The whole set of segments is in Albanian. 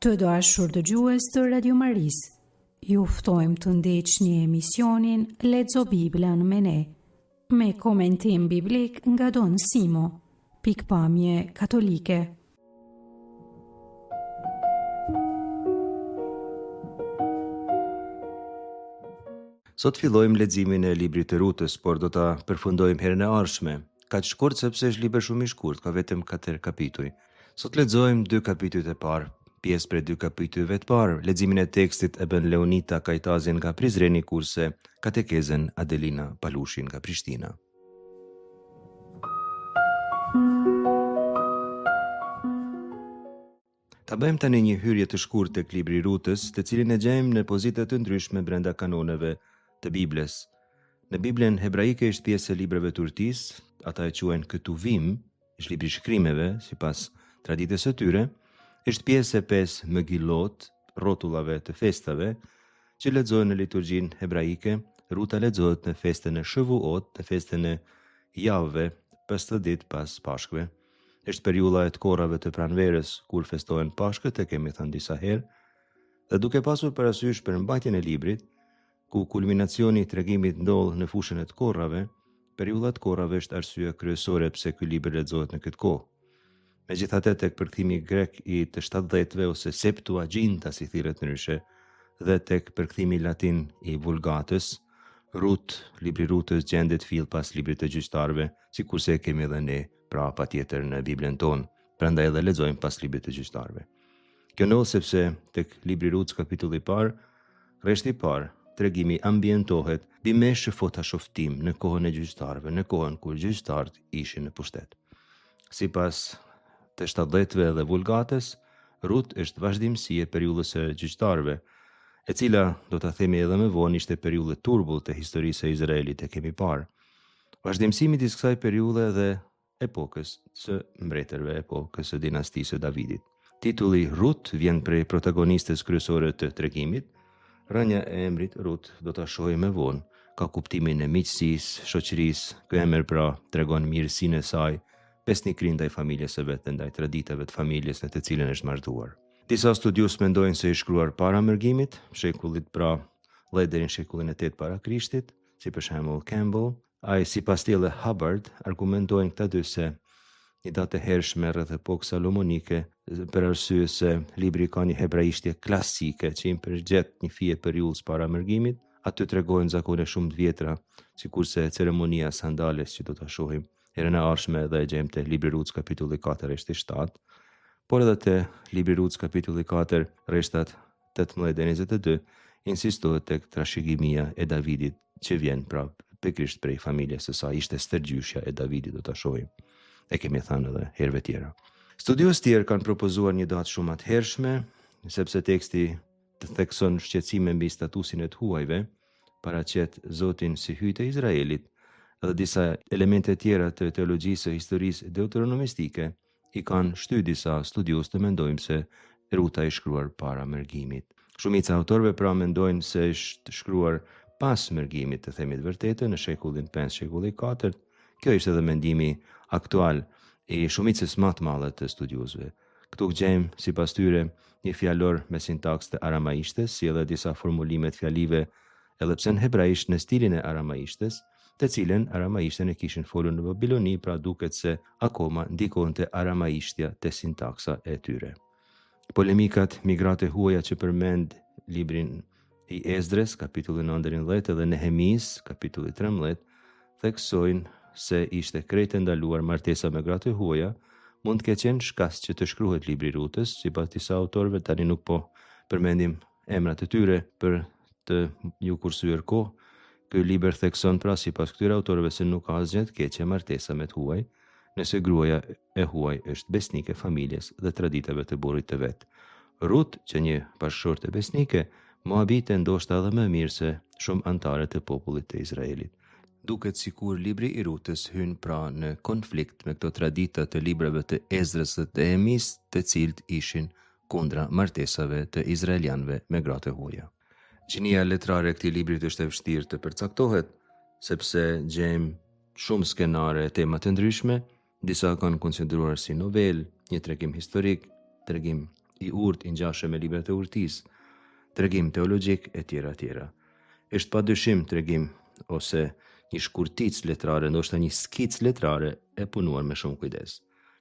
Të dashur dëgjues të Radio Maris, ju ftojmë të ndjeqni emisionin Lexo Biblën me ne, me komentim biblik nga Don Simo, pikpamje katolike. Sot fillojmë leximin e librit të Rutës, por do ta përfundojmë herën e ardhshme. Kaq shkurt sepse është libër shumë i shkurt, ka vetëm 4 kapituj. Sot lexojmë 2 kapitujt e parë, pjesë prej 2 kapitujve të parë. Leximin e tekstit e bën Leonita Kajtazin nga Prizreni, kurse katekezen Adelina Palushin nga Prishtina. Ta bëjmë tani një hyrje të shkurtër tek libri i Rutës, të cilin e gjejmë në pozita të ndryshme brenda kanoneve të Biblës. Në Biblën hebraike është pjesë e librave të urtisë, ata e quajnë Ketuvim, është libri i shkrimeve sipas traditës së tyre, është pjesë e 5 Megillot, rrotullave të festave, që lexohen në liturgjinë hebraike. Ruta lexohet në festën e Shavuot, në festën e javëve, 50 ditë pas Pashkëve. Është periudha e të korrave të pranverës kur festohen Pashkët, e kemi thënë disa herë, dhe duke pasur parasysh për mbajtjen e librit, ku kulminacioni i tregimit ndodh në fushën e të korrave, periudha e të korrave është arsye kryesore pse ky libër lexohet në këtë kohë. Megjithatë, tek përkthimi grek i të 70-ve ose Septuaginta, si thirret ndryshe, dhe tek përkthimi latin i Vulgatës, Rut, libri Rutës gjendet fill pas librit të gjyqtarëve, sikurse e kemi edhe ne pra patjetër në Biblën tonë. Prandaj edhe lexojmë pas librit të gjyqtarëve. Kjo ndodh sepse tek libri Rutës kapitulli i parë, rreshti i parë, tregimi ambientohet bimë shoftim në kohën e gjyqtarëve, në kohën kur gjyqtarët ishin në pushtet. Sipas të 70-ve dhe Vulgatës, Rut është vazhdimsi e periudhës së gjyqtarëve, e cila, do ta themi edhe më vonë, ishte periudhë turbullt e historisë së Izraelit, e kemi parë. Vazhdimsi midis kësaj periudhe dhe epokës së mbretërve, epokës së dinastisë së Davidit. Titulli Rut vjen prej protagonistës kryesore të tregimit. Rënja e emrit Rut do ta shohim më vonë, ka kuptimin e miqësisë, shoqërisë. Ky emër pra tregon mirësinë e saj, besnikëri ndaj familjes së vet, ndaj traditave të familjes në të cilën është martuar. Disa studiues mendojnë se i shkruar para mërgimit, shekullit pra dhe deri në shekullin e 8 para Krishtit, si për shembull Campbell. Ai sipas tillë Hubbard argumentojnë këta dy se një datë e hershme rreth epokës salomonike, për arsye se libri ka një hebraishtje klasike që i përgjet një fije periudhës para mërgimit. Aty tregojnë zakone shumë të vjetra, sikurse ceremonia sandales që do ta shohim herën e ardhshme, dhe e gjejmë te libri Rutës kapitulli 4 rreshti 7, por edhe te libri Rutës kapitulli 4 rreshtat 18 deri 22 insistohet tek trashëgimia e Davidit që vjen pra pikërisht prej familjes së saj, ishte stërgjyshja e Davidit, do ta shohim. E kemi thënë edhe herëve tjera. Studiues tjerë kanë propozuar një datë shumë të hershme, sepse teksti të thekson shqetësime mbi statusin e të huajve, paraqet Zotin si hyjtë e Izraelit, dhe disa elemente tjera të teologjisë së historisë deuteronomistike i kanë shtyr disa studiues të mendojnë se Ruta i shkruar para mërgimit. Shumica autorëve pra mendojnë se është shkruar pas mërgimit, të themi të vërtetë, në shekullin 5, shekulli 4. Kjo ishte edhe mendimi aktual i shumicës më të madhe të studiuesve. Këtu gjejmë sipas tyre një fjalor me sintaks të aramaishtes, si edhe disa formulime të fjalive edhe pse në hebraisht në stilin e aramaishtes, të cilën aramaishtën e kishin folur në Babiloni, pra duket se akoma ndikonte aramaishtja te sintaksa e tyre. Polemikat migrate huaja që përmend librin i Esdres, kapitulli 9 dhe Nehemis, kapitulli 13, theksojnë se ishte krejt e ndaluar martesa me gratë huaja, mund të ketë qenë shkas që të shkruhet libri i Rutës, sipas disa autorëve. Tani nuk po përmendim emrat e tyre për të ju kursyer kohë. Ky libër thekson pra sipas këtyre autorëve se nuk ka asgjë të keqe martesa me të huaj, nëse gruaja e huaj është besnike familjes dhe traditave të burrit të vet. Rut, që një bashkëshorte besnike, mohabite ndoshta edhe më mirë se shumë anëtarë të popullit të Izraelit. Duket sikur libri i Rutës hyn pra në konflikt me këto tradita të librave të Esdrës dhe të Nehemis, të cilët ishin kundra martesave të izraelianëve me gratë huaja. Gjinia letrare e këtij libri është e vështirë të përcaktohet, sepse gjejmë shumë skenare e tema të ndryshme, disa kanë konsideruar si novel, një tregim historik, tregim i urtë i ngjashëm me librat e urtisë, tregim teologjik e tjera tjera. Është padyshim tregim ose një shkurticë letrare, ndoshta një skicë letrare e punuar me shumë kujdes.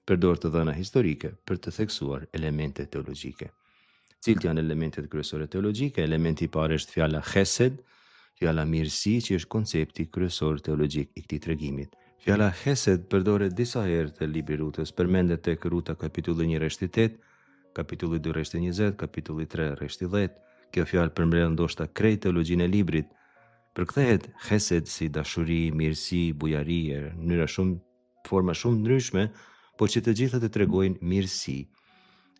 Përdor të dhëna historike për të theksuar elemente teologjike. Cilët janë elementet kryesore teologjike? Elementi i parë është fjala chesed, fjala mirësi, që është koncepti kryesor teologjik i këtij tregimit. Fjala chesed përdoret disa herë te libri i Rutës, përmendet tek Ruta kapitulli 1 rreshti 8, kapitulli 2 rreshti 20, kapitulli 3 rreshti 10. Kjo fjalë përmbledh ndoshta krejt teologjinë e librit. Përkthehet chesed si dashuri, mirësi, bujari, në forma shumë ndryshme, por që të gjitha të tregojnë mirësi.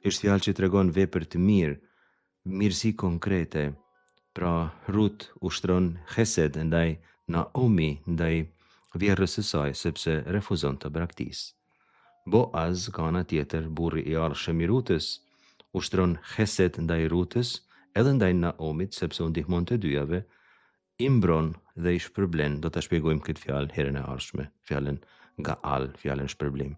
Është fjalë që tregon vepër të mirë, mirësi konkrete. Pra Rut ushtron chesed ndaj Naomi, ndaj vjerrës së saj, sepse refuzon të braktisë. Boaz, ka ana tjetër, burri i arshëm i Rutës, ushtron chesed ndaj Rutës, edhe ndaj Naomit, sepse u ndihmon të dyjave, i mbron dhe i shpërblen. Do ta shpjegojmë këtë fjalë herën e ardhshme, fjalën gaal, fjalën shpërblim.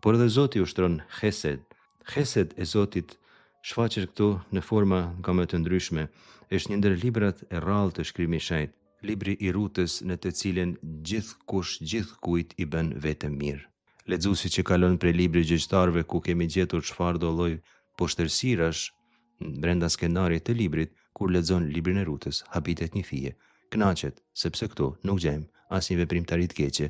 Por edhe Zoti ushtron chesed. Chesed e Zotit shfaqet këtu në forma nga më të ndryshme. Është një ndër librat e rrallë të shkrimit shenjtë, libri i Rutës, në të cilin gjithkush gjithkujt i bën vetëm mirë. Lexuesi që kalon prej librit gjyqtarëve, ku kemi gjetur çfarë do lloj poshtërsirash brenda skenarit të librit, kur lexon librin e Rutës, habitet një fije. Kënaqet, sepse këtu nuk gjejmë asnjë veprimtari të keqe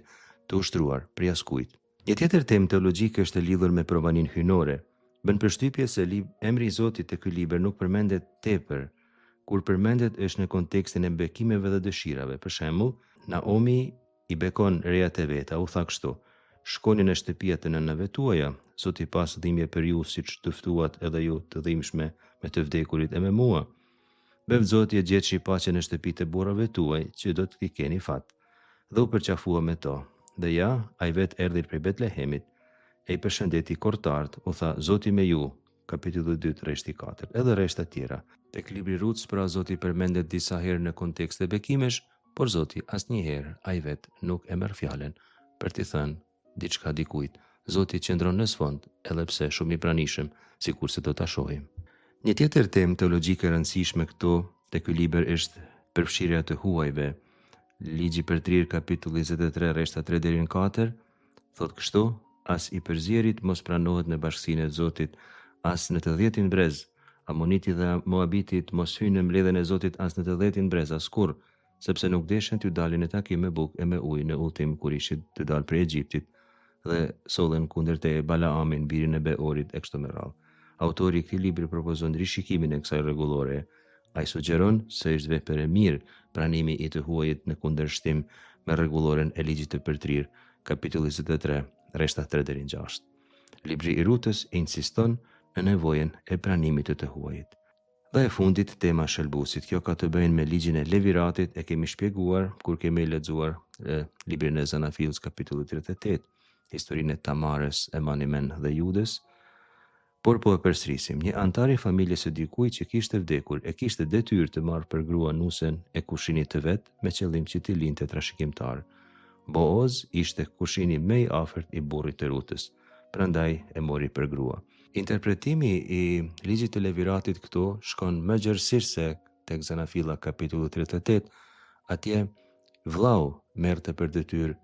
të ushtruar prej askujt. Një tjetër temë teologjike është e lidhur me provaninë hyjnore. Bën përshtypje se emri i Zotit te ky libër nuk përmendet tepër. Kur përmendet është në kontekstin e bekimeve dhe dëshirave. Për shembull, Naomi i bekon rejat e veta, u tha kështu: shkoni në shtëpia të nënëve tuaja, Zoti pas dhimbje për ju, siç të ftuat edhe ju të dhimbshme me të vdekurit e me mua. Bev Zoti e gjetshi paqe në shtëpitë e burrave tuaj, që do t'i keni fat. Dhe u përqafua me to. Dhe ja, ai vet erdhi prej Betlehemit, e i përshëndeti kortart, u tha: Zoti me ju, kapitulli 2 rreshti 4, edhe rreshta tjera. Tek libri i Rutës, pra, Zoti përmendet disa herë në kontekste bekimesh, por Zoti asnjëherë ai vet nuk e merr fjalën për t'i thënë diçka dikujt. Zoti qëndron në sfond, edhe pse shumë i pranishëm, sikur se do ta shohim. Një tjetër temë teologjike e rëndësishme këtu te ky libër është përfshirja të huajve. Ligji për trirë, kapitulli 23 rreshta 3 deri në 4, thot kështu: as i përzierit mos pranohet në bashkësinë e Zotit, as në të 10 brez. Amoniti dhe Moabitit mos hyjnë në mbledhjen e Zotit as në të 10 brez askurr, sepse nuk deshen t'ju dalin në takim me bukë e me ujë në udhtim kur ishin të dalë prej Egjiptit, dhe sollen kundër te Balaamin, birin e Beorit, e kështu me radhë. Autori i këtij libri propozon rishikimin e kësaj rregullore. Ai sugjeron se është vepër e mirë pranimi i të huajit në kundërshtim me rregulloren e ligjit të përtrirë, kapitulli 23, rreshta 3 deri në 6. Libri i Rutës insiston në nevojën e pranimit të huajit. Dhe e fundit, tema shëlbusit. Kjo ka të bëjnë me ligjin e Leviratit, e kemi shpjeguar kur kemi lexuar librin e Zanafilës, kapitulli 38, historinë e Tamarës, e Manimen dhe Judës. Por po e përsërisim, një antar i familjes së dikujt që kishte vdekur e kishte detyrë të marrë për grua nusen e kushinit të vet me qëllim që t'i linte trashëgimtar. Booz ishte kushini më i afërt i burrit të Rutës, prandaj e mori për grua. Interpretimi i ligjit të Leviratit këtu shkon më gjerësisht tek Zanafilla, kapitulli 38, atje vllau merrte për detyrë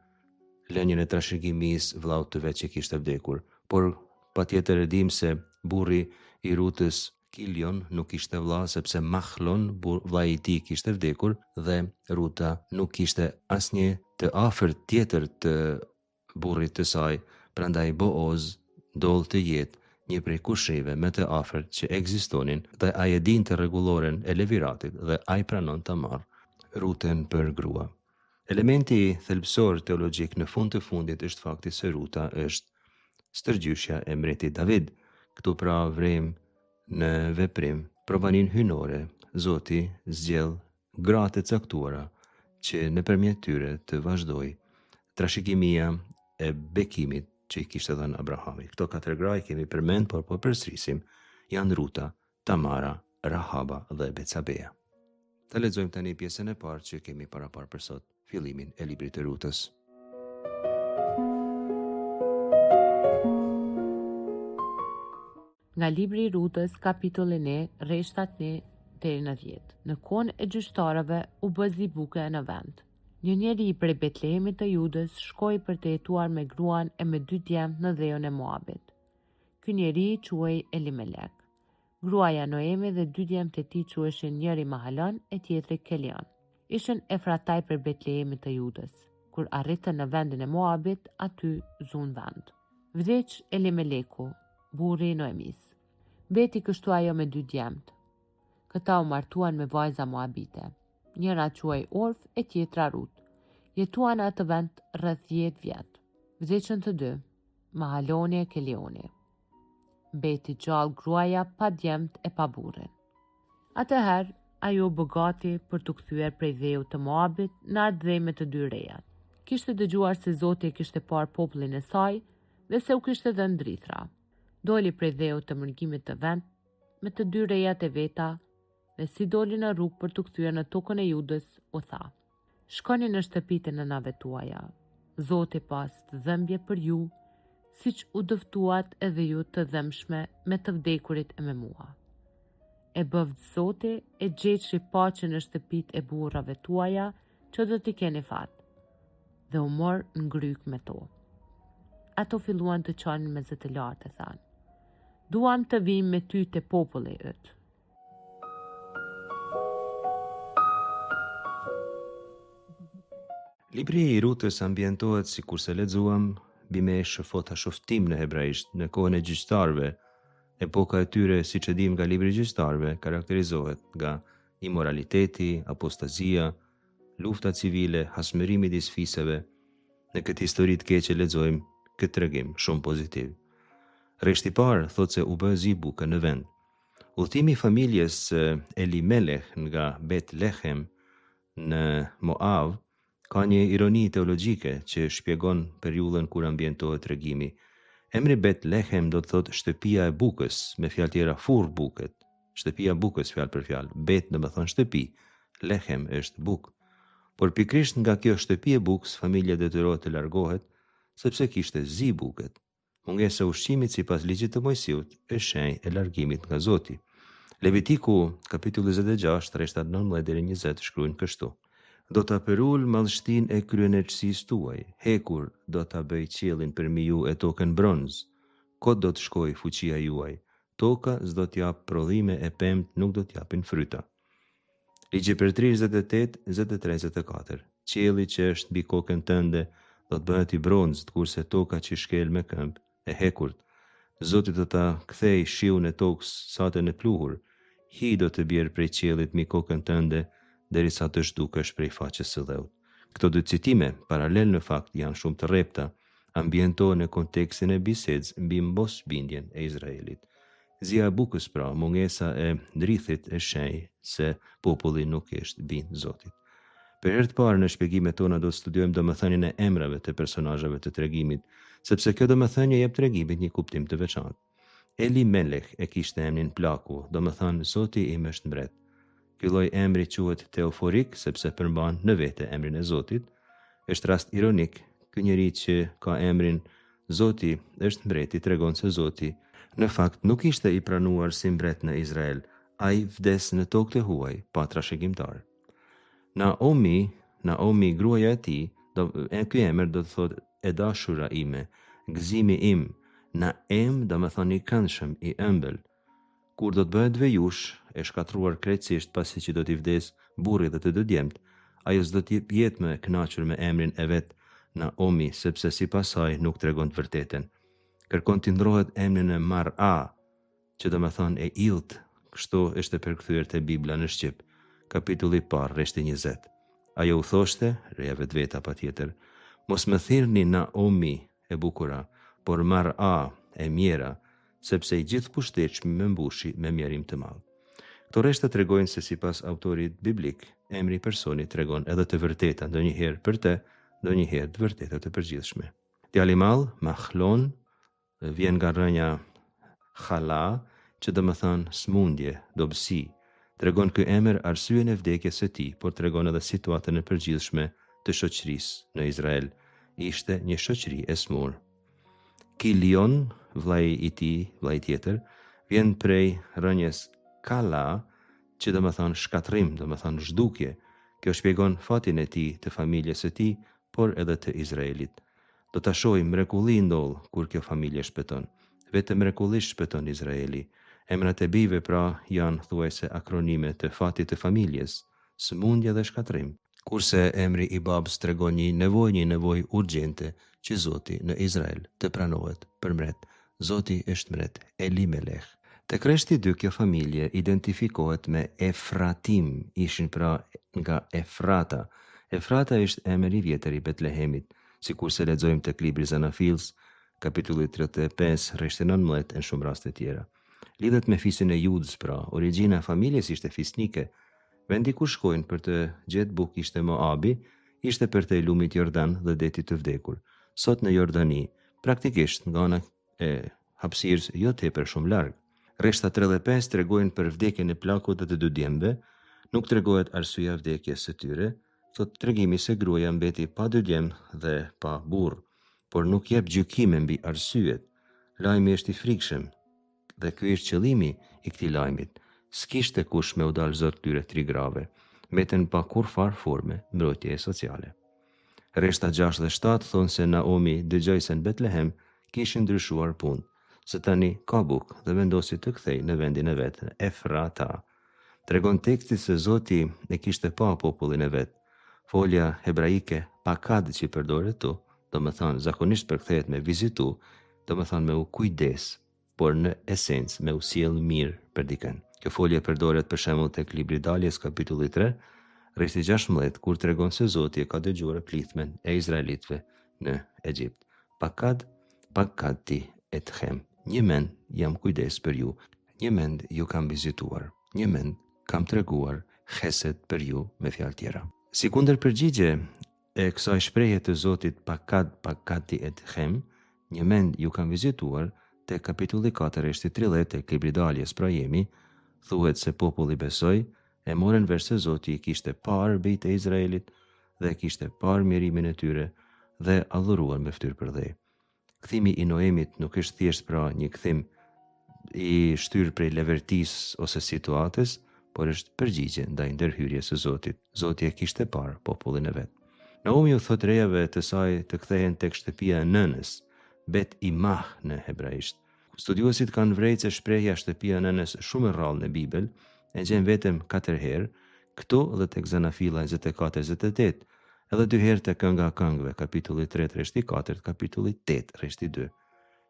lënien e trashëgimisë vllaut të vet që kishte vdekur, por patjetër e dim se burri i Rutës, Kilion, nuk kishte vlla, sepse Mahlon, vllai i tij, kishte vdekur dhe Ruta nuk kishte asnjë të afërt tjetër të burrit të saj, prandaj Booz doll të jetë një prej kusheve më të afërt që ekzistonin, dhe ai e dinte rregulloren e Leviratit dhe ai pranon ta marrë Rutën për grua. Elementi thelbësor teologjik në fund të fundit është fakti se Ruta është stërgjyshja e mbretit David. Këtu pra vrem në veprim provaninë hyjnore. Zoti zgjell gra të caktuara që nëpërmjet tyre të vazhdoi trashëgimia e bekimit që i kishte dhënë Abrahamit. Këto 4 gra i kemi përmend, por po përsërisim, janë Ruta, Tamara, Rahaba dhe Becabea. Ta lexojmë tani pjesën e parë që kemi parapar për sot, fillimin e librit të Rutës. Nga libri i Rutës, kapitulli 1, rreshtat 1 deri në 10. Në kohën e gjyqtarëve u bë zibuke në vend. Një njeri prej Betlehemit të Judës shkoi për të jetuar me gruan e me 2 djemt në dheun e Moabit. Ky njeri quhej Elimelek. Gruaja Noemi dhe 2 djemt e tij quheshin njëri Mahalon e tjetri Kelion. Ishin efrataj për Betlehemit të Judës. Kur arritën në vendin e Moabit, aty zun vend. Vdeq Elimeleku, burri i Noemis. Beti kështu ajo me 2 djemt. Këta u martuan me vajza Moabite. Njëra quhej Orf e tjetra Rut. Jetuan atë vend rreth 10 vjet. Vdeqën të 2, Mahaloni e Kelioni. Beti gjallë gruaja pa djemt e pa burrin. Atëherë, ajo u bë gati për të kthyer prej dheut të Moabit në atë dhë me të 2 rejat. Kishte dëgjuar se Zoti e kishte parë popullin e saj dhe se u kishte dhënë drithra. Doli prej dheut të mërgimit të vend me të 2 rejat e veta dhe si doli në rrugë për të kthyer në tokën e Judës, u tha: Shkoni në shtëpitë e nënave tuaja. Zoti pas të dhëmbje për ju, siç u dëftuat edhe ju të dhëmshme me të vdekurit e me mua. E bëvd Zoti e gjetshi paqe në shtëpitë e burrave tuaja që do t'i keni fat, dhe u mor në ngryk me to. Ato filluan të qanin me zë të lartë e thanë: Duam të vim me ty te populli yt. Libri i Rutës ambientohet, si kurse lexuam, bime shëfota shoftim në hebraisht në kohën e gjyqtarëve. Epoka e tyre, siç e dim nga libri i gjyqtarëve, karakterizohet nga imoraliteti, apostazia, lufta civile, hasmërimi midis fisëve. Në këtë histori të keqe lexojmë këtë tregim shumë pozitiv. Rreshti i parë thotë se u bë zibuke në vend. Udhëtimi i familjes Elimelech nga Betlehem në Moab ka një ironi teologjike që shpjegon periudhën kur ambientohet tregimi. Emri Betlehem do të thotë shtëpia e bukës, me fjalë tjera furr buket. Shtëpia e bukës fjalë për fjalë. Bet do të thonë shtëpi, Lehem është bukë. Por pikrisht nga kjo shtëpi e bukës, familja detyrohet të largohet sepse kishte zi buket. Mungesa e ushqimit sipas ligjit të Mojsiut është shenjë e largimit nga Zoti. Levitiku kapitulli 26 rreshtat 19 deri 20 shkruajnë kështu: Do ta përul madhështin e kryenërçësisë tuaj, hekur do ta bëj qiellin përmi ju e tokën bronz, kot do të shkoj fuqia juaj, toka s'do t'jap prodhime e pemt nuk do t'japin fryta. Ligji për 38, 23, 24. Qielli që është mbi kokën tënde do të bëhet i bronzët, kurse toka që shkel me këmbë e hekurt. Zoti do ta kthej shiun e tokës satën e pluhur, hi do të bjerë prej qiellit mbi kokën tënde, derisa të zhdukesh prej faqes së dheut. Këto 2 citime, paralel në fakt, janë shumë të rrepta, ambientohen në kontekstin e bisedës mbi mosbindjen e Izraelit. Zia e bukës, pra, mungesa e ndrithit e shenjë se populli nuk është bind Zotit. Për herë të parë në shpjegimet tona do të studiojmë domethënien e emrave të personazheve të tregimit, sepse kjo domethënie jep tregimit një kuptim të veçantë. Elimelech e kishte emrin Plaku, domethënë Zoti im është mbret. Ky lloj emri quhet teoforik sepse përmban në vete emrin e Zotit. Është rast ironik, ky njeri që ka emrin Zoti është mbreti tregon se Zoti në fakt nuk ishte i pranuar si mbret në Izrael, ai vdes në tokë të huaj pa trashëgimtar. Naomi gruaja e tij, ky emër do të thotë e dashura ime, gëzimi im. Naem do të thonë i këndshëm, i ëmbël. Kur do të bëhet vejush, e shkatruar krejtësisht pasi që do t'i vdes burri dhe të 2 djemt, ajo s'do t'i jetë më e kënaqur me emrin e vet Naomi, sepse sipas saj nuk tregon të vërtetën. Kërkon t'i ndrohet emrin e Mar'a, që do të thonë e illt. Kështu është e përkthyer te Bibla në shqip, kapitulli 1, rreshti 20. Ajo u thoshte, reja vetveta patjetër, mos më thirrni Naomi e bukura, por Mar'a e mjera, sepse i gjithë pushtetshmi më mbushi me mjerim të madh. Këto rreshta tregojnë se sipas autorit biblik, emri i personit tregon edhe të vërteta, ndonjëherë për të, ndonjëherë të vërteta të përgjithshme. Djali i madh, Mahlon, vjen nga rrënja Khala, që do të thonë smundje, dobësi. Tregon ky emër arsyen e vdekjes së tij, por tregon edhe situatën e përgjithshme të shoqërisë në Izrael. Ishte një shoqëri e smur. Kilion, vllai i tij, vllai tjetër, Vjen prej rënjes kala, që do më thonë shkatrim, do më thonë zhdukje. Kjo shpjegon fatin e tij të familjes së tij, por edhe të Izraelit. Do ta shohim mrekulli ndodh kur kjo familje shpëton. Vetëm mrekullisht shpëton Izraeli. Emrat e bijve pra janë thuajse akronime të fatit të familjes, sëmundje dhe shkatrim. Kurse emri i babës tregon një nevojë urgjente që Zoti në Izrael të pranohet për mret. Zoti është mret, Elimelech. Te kreshti 2 kjo familje identifikohet me Efratim, ishin pra nga Efrata. Efrata është emër i vjetër i Betlehemit, sikur se lexojmë tek libri Zanafils, kapitulli 35, rreth 19 e në shumë raste tjera. Lidhet me fisin e Judës pra, origjina e familjes ishte fisnike. Vendi ku shkojnë për të gjetë buk ishte Moabi, ishte përtej lumit Jordan dhe detit të vdekur. Sot në Jordani, praktikisht nga ana e hapësirës jo tepër shumë larg. Rreshta 35 tregojnë për vdekjen e plakut dhe të 2 djemve, nuk tregohet arsyeja e vdekjes së tyre, thot tregimi se gruaja mbeti pa 2 djem dhe pa burr, por nuk jep gjykime mbi arsyet. Lajmi është i frikshëm dhe ky është qëllimi i këtij lajmit. S'kishte kush me u dalë zot këtyre 3 grave, mbeten pa kur far forme mbrojtjeje sociale. Rreshta 6 dhe 7 thonë se Naomi dëgjoi se në Betlehem kishin ndryshuar punë, se tani ka buk dhe vendosi të kthej në vendin e vet, Efrata. Tregon teksti se Zoti e kishte pa popullin e vet. Folja hebraike pakad që përdoret tu, do më thonë zakonisht përkthehet me vizitu, do më thonë me u kujdes, por në esencë me u sjell mirë për dikën. Kjo folje përdoret për shembull tek libri Daljes kapitulli 3, rreth 16, kur tregon se Zoti e ka dëgjuar plithmen e izraelitëve në Egjipt. Pakati ethem. Një mend jam kujdes për ju, një mend ju kam vizituar, një mend kam treguar heset për ju, me fjalë tjera. Si kundër përgjigje e kësaj shprehje të Zotit pakati ethem, një mend ju kam vizituar, te kapitulli 4 rreth 30 tek libri Daljes pra jemi, thuhet se populli besoi, e morën vesh se Zoti i kishte parë bijtë e Izraelit dhe kishte parë mirimin e tyre dhe adhuruar me fytyrë për dhej. Kthimi i Noemit nuk është thjesht pra një kthim i shtyr prej levertis ose situatës, por është përgjigje ndaj ndërhyrjes së Zotit. Zoti e kishte parë popullin e vet. Naomi u thot rejave të saj të kthehen tek shtëpia e nënës, Bet Imah në hebraisht. Studiuesit kanë vrejtë se shprehja shtëpia e nënës shumë e rrallë në Bibël, e gjen vetëm 4 herë, këtu dhe tek Zanafila 24-28, edhe 2 herë tek Kënga e Këngëve, kapitulli 3 rreth 4, kapitulli 8 rreth 2.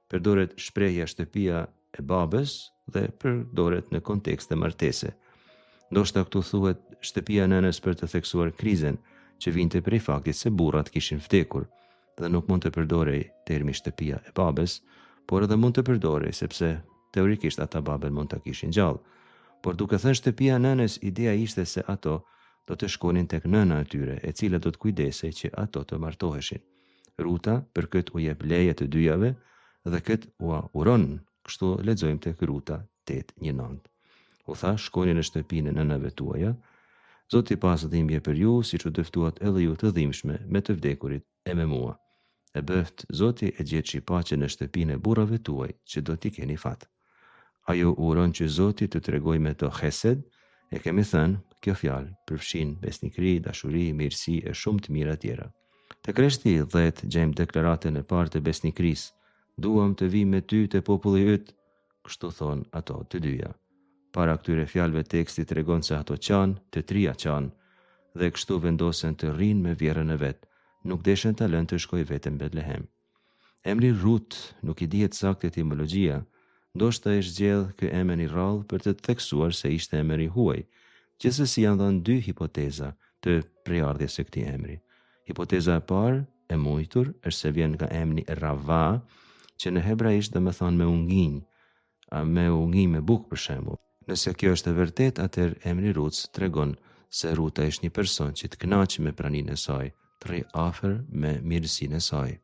Përdoret shprehja shtëpia e babës dhe përdoret në kontekste martese. Ndoshta këtu thuhet shtëpia e nënës për të theksuar krizën që vinte prej faktit se burrat kishin vdekur, dhe nuk mund të përdorej termi shtëpia e babës, por edhe mund të përdorej sepse teorikisht ata babën mund ta kishin gjallë. Por duke thënë shtëpia e nënës, ideja ishte se ato do të shkonin tek nëna e tyre, e cila do të kujdesej që ato të martoheshin. Ruta për këtë u jep leje të dyjave dhe këtë u uron, kështu lexojmë tek Ruta 8:1. U tha, shkoni në shtëpinë e nënave tuaja, Zoti pas dhimbje për ju, siç u dëftuat edhe ju të dhimbshme me të vdekurit e me mua. E bëft Zoti e gjet shipaqe në shtëpinë e burrave tuaj, që do t'i keni fat. Ajo uron që Zoti të tregoj me to hesed, e kemi thënë, kjo fjalë përfshin besnikëri, dashuri, mirësi e shumë të mira tjera. Te kreshti 10 gjejmë deklaratën e parë të besnikërisë. Duam të vi me ty te populli yt, kështu thon ato të dyja. Para këtyre fjalëve teksti tregon se ato qanë, të 3 qanë, dhe kështu vendosen të rrinë me vjerën e vet. Nuk deshen ta lënë të shkoj vetëm Betlehem. Emri Rut nuk i dihet saktë etimologjia, ndoshta është zgjedh ky emër i rrallë për të theksuar se ishte emër i huaj. Gjithsesi janë dhënë 2 hipoteza të prejardhjes së këtij emri. Hipoteza e parë, e mujtur, është se vjen nga emri Rava, që në hebraisht do të thonë me ungjim me bukë për shembull. Nëse kjo është e vërtet, atëherë emri Rut tregon se Ruta është një person që të kënaqë me praninë e saj, të rri afër me mirësinë e saj.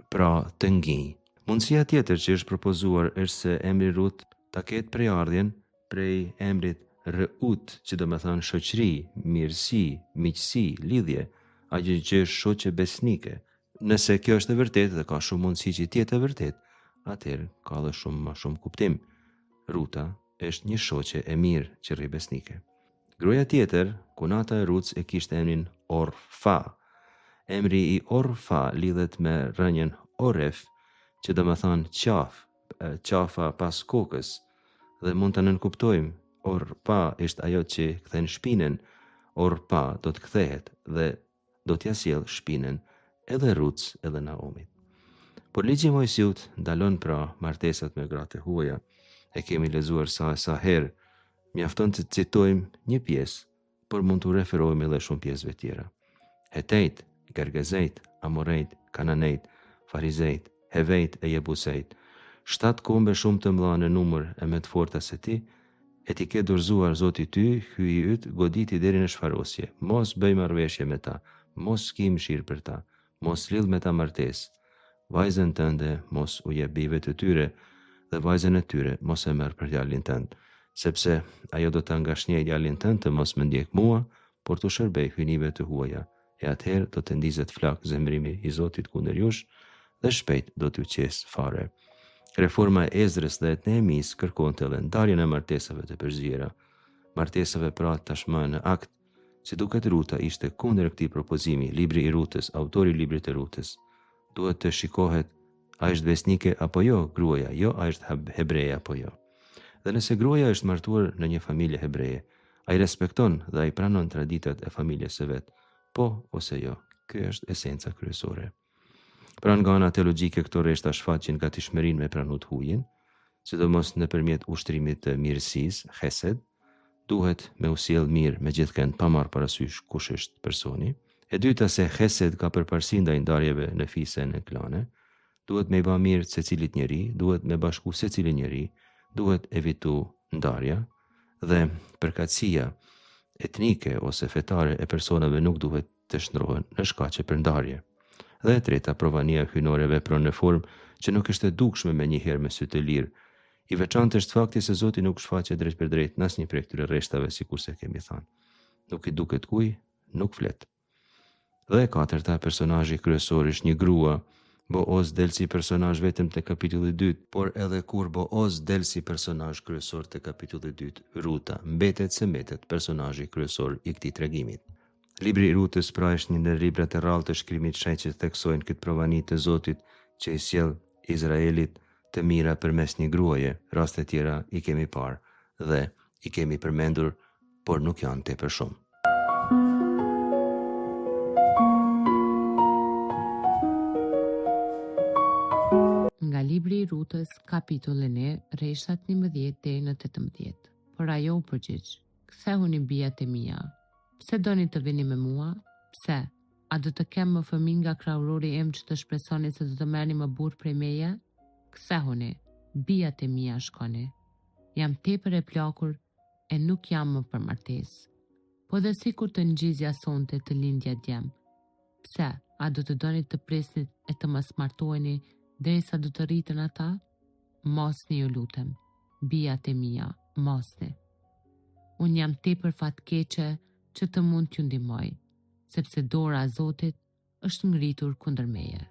Pra, të ngjinj. Mundësia tjetër që është propozuar është se emri Rut ta ketë prejardhjen prej emrit Rut, që do të thonë shoqëri, mirësi, miqësi, lidhje, ajo që është shoqe besnike. Nëse kjo është e vërtetë dhe ka shumë mundësi që të jetë e vërtetë, atëherë ka edhe shumë më shumë kuptim. Ruta është një shoqe e mirë që rri besnike. Gruaja tjetër, kunata e Ruts, e kishte emrin Orfa. Emri i Orfa lidhet me rënjën Oref, që do më thonë qafa pas kokës, dhe mund të nënkuptojmë. Orpa është ajo që kthen shpinën, Orpa do të kthehet dhe do t'ja sjell shpinën edhe Ruts edhe Naomit. Por ligji i Mojsiut ndalon pra martesat me gratë e huaja. E kemi lexuar sa herë, mjafton të citojmë një pjesë, por mund të referojmë edhe shumë pjesëve tjera. Hetejt, Gergezejt, Amorejt, Kananejt, Farizejt, Hevejt e Jebusejt, 7 kombe shumë të mëdha në numër e me të forta se ti, e ti ke dorëzuar Zoti ty, hyji yt, goditi deri në shfarosje. Mos bëj marrëveshje me ta, mos ski mëshirë për ta, mos lidh me ta martesë. Vajzën tënde mos u jep bijve të tyre, dhe vajzën e tyre mos e merr për djalin tënd, sepse ajo do ta ngashnjej djalin tënd të mos më ndjek mua, por të shërbej hyjnive të huaja. E atëherë do të ndizet flak zemrimi i Zotit kundër jush, dhe shpejt do t'ju qes fare. Reforma e Ezrës dhe e Nehemis kërkonte edhe ndarjen e martesave të përzjera. Martesave pra tashmë në akt, si duket Ruta ishte kundër këtij propozimi. Libri i Rutës, autori i librit të Rutës, duhet të shikohet a është besnike apo jo gruaja, jo a është hebreja apo jo. Dhe nëse gruaja është martuar në një familje hebreje, a i respekton dhe a i pranon traditat e familjes së vet, po ose jo. Ky është esenca kryesore. Pra nga ana teologjike këto rreshta shfaqin gatishmërinë me pranu të hujin, sidomos nëpërmjet ushtrimit të mirësisë, hesed, duhet me u sjell mirë me gjithkend pa marrë parasysh kush është personi. E dyta, se hesed ka përparësi ndaj ndarjeve në fise në klane, duhet me i ba mirë secilit njeri, duhet me bashku secilin njeri, duhet evitu ndarja, dhe përkatësia etnike ose fetare e personave nuk duhet të shndrohen në shkaqe për ndarje. Dhe e treta, provania hyjnore vepron në formë që nuk është e dukshme me njëherë me sy të lirë. I veçantë është fakti se Zoti nuk shfaqet drejt për drejt në asnjë prej këtyre rreshtave, sikurse kemi thënë. Nuk i duket kuj, nuk flet. Dhe e katërta, personazhi kryesor është një grua. Booz del si personazh vetëm te kapitulli 2, por edhe kur Booz del si personazh kryesor te kapitulli 2, Ruta mbetet personazhi kryesor i këtij tregimi. Libri i Rutës pra është një ndër librat e rrallë të shkrimit që theksojnë këtë provani të Zotit që i sjell Izraelit të mira përmes një gruaje. Raste tjera i kemi parë dhe i kemi përmendur, por nuk janë tepër shumë. Nga libri i Rutës, kapitullin e rreshtat 11 deri në 18. Por ajo u përgjigj: "Kthehuni bijat e mia. Pse doni të vini me mua? Pse? A do të kem më fëmijë nga krahurori im që të shpresoni se do të merrni më burr prej meje? Kthehuni, bijat e mia shkoni. Jam tepër e plakur e nuk jam më për martesë. Po dhe sikur të ngjizja sonte të lindja djem. Pse? A do të doni të prisnit e të mos martoheni derisa do të rriten ata? Mosni, ju lutem, bijat e mia, mosni. Unë jam tepër fatkeqe që të mund t'ju ndihmoj, sepse dora e Zotit është ngritur kundër meje."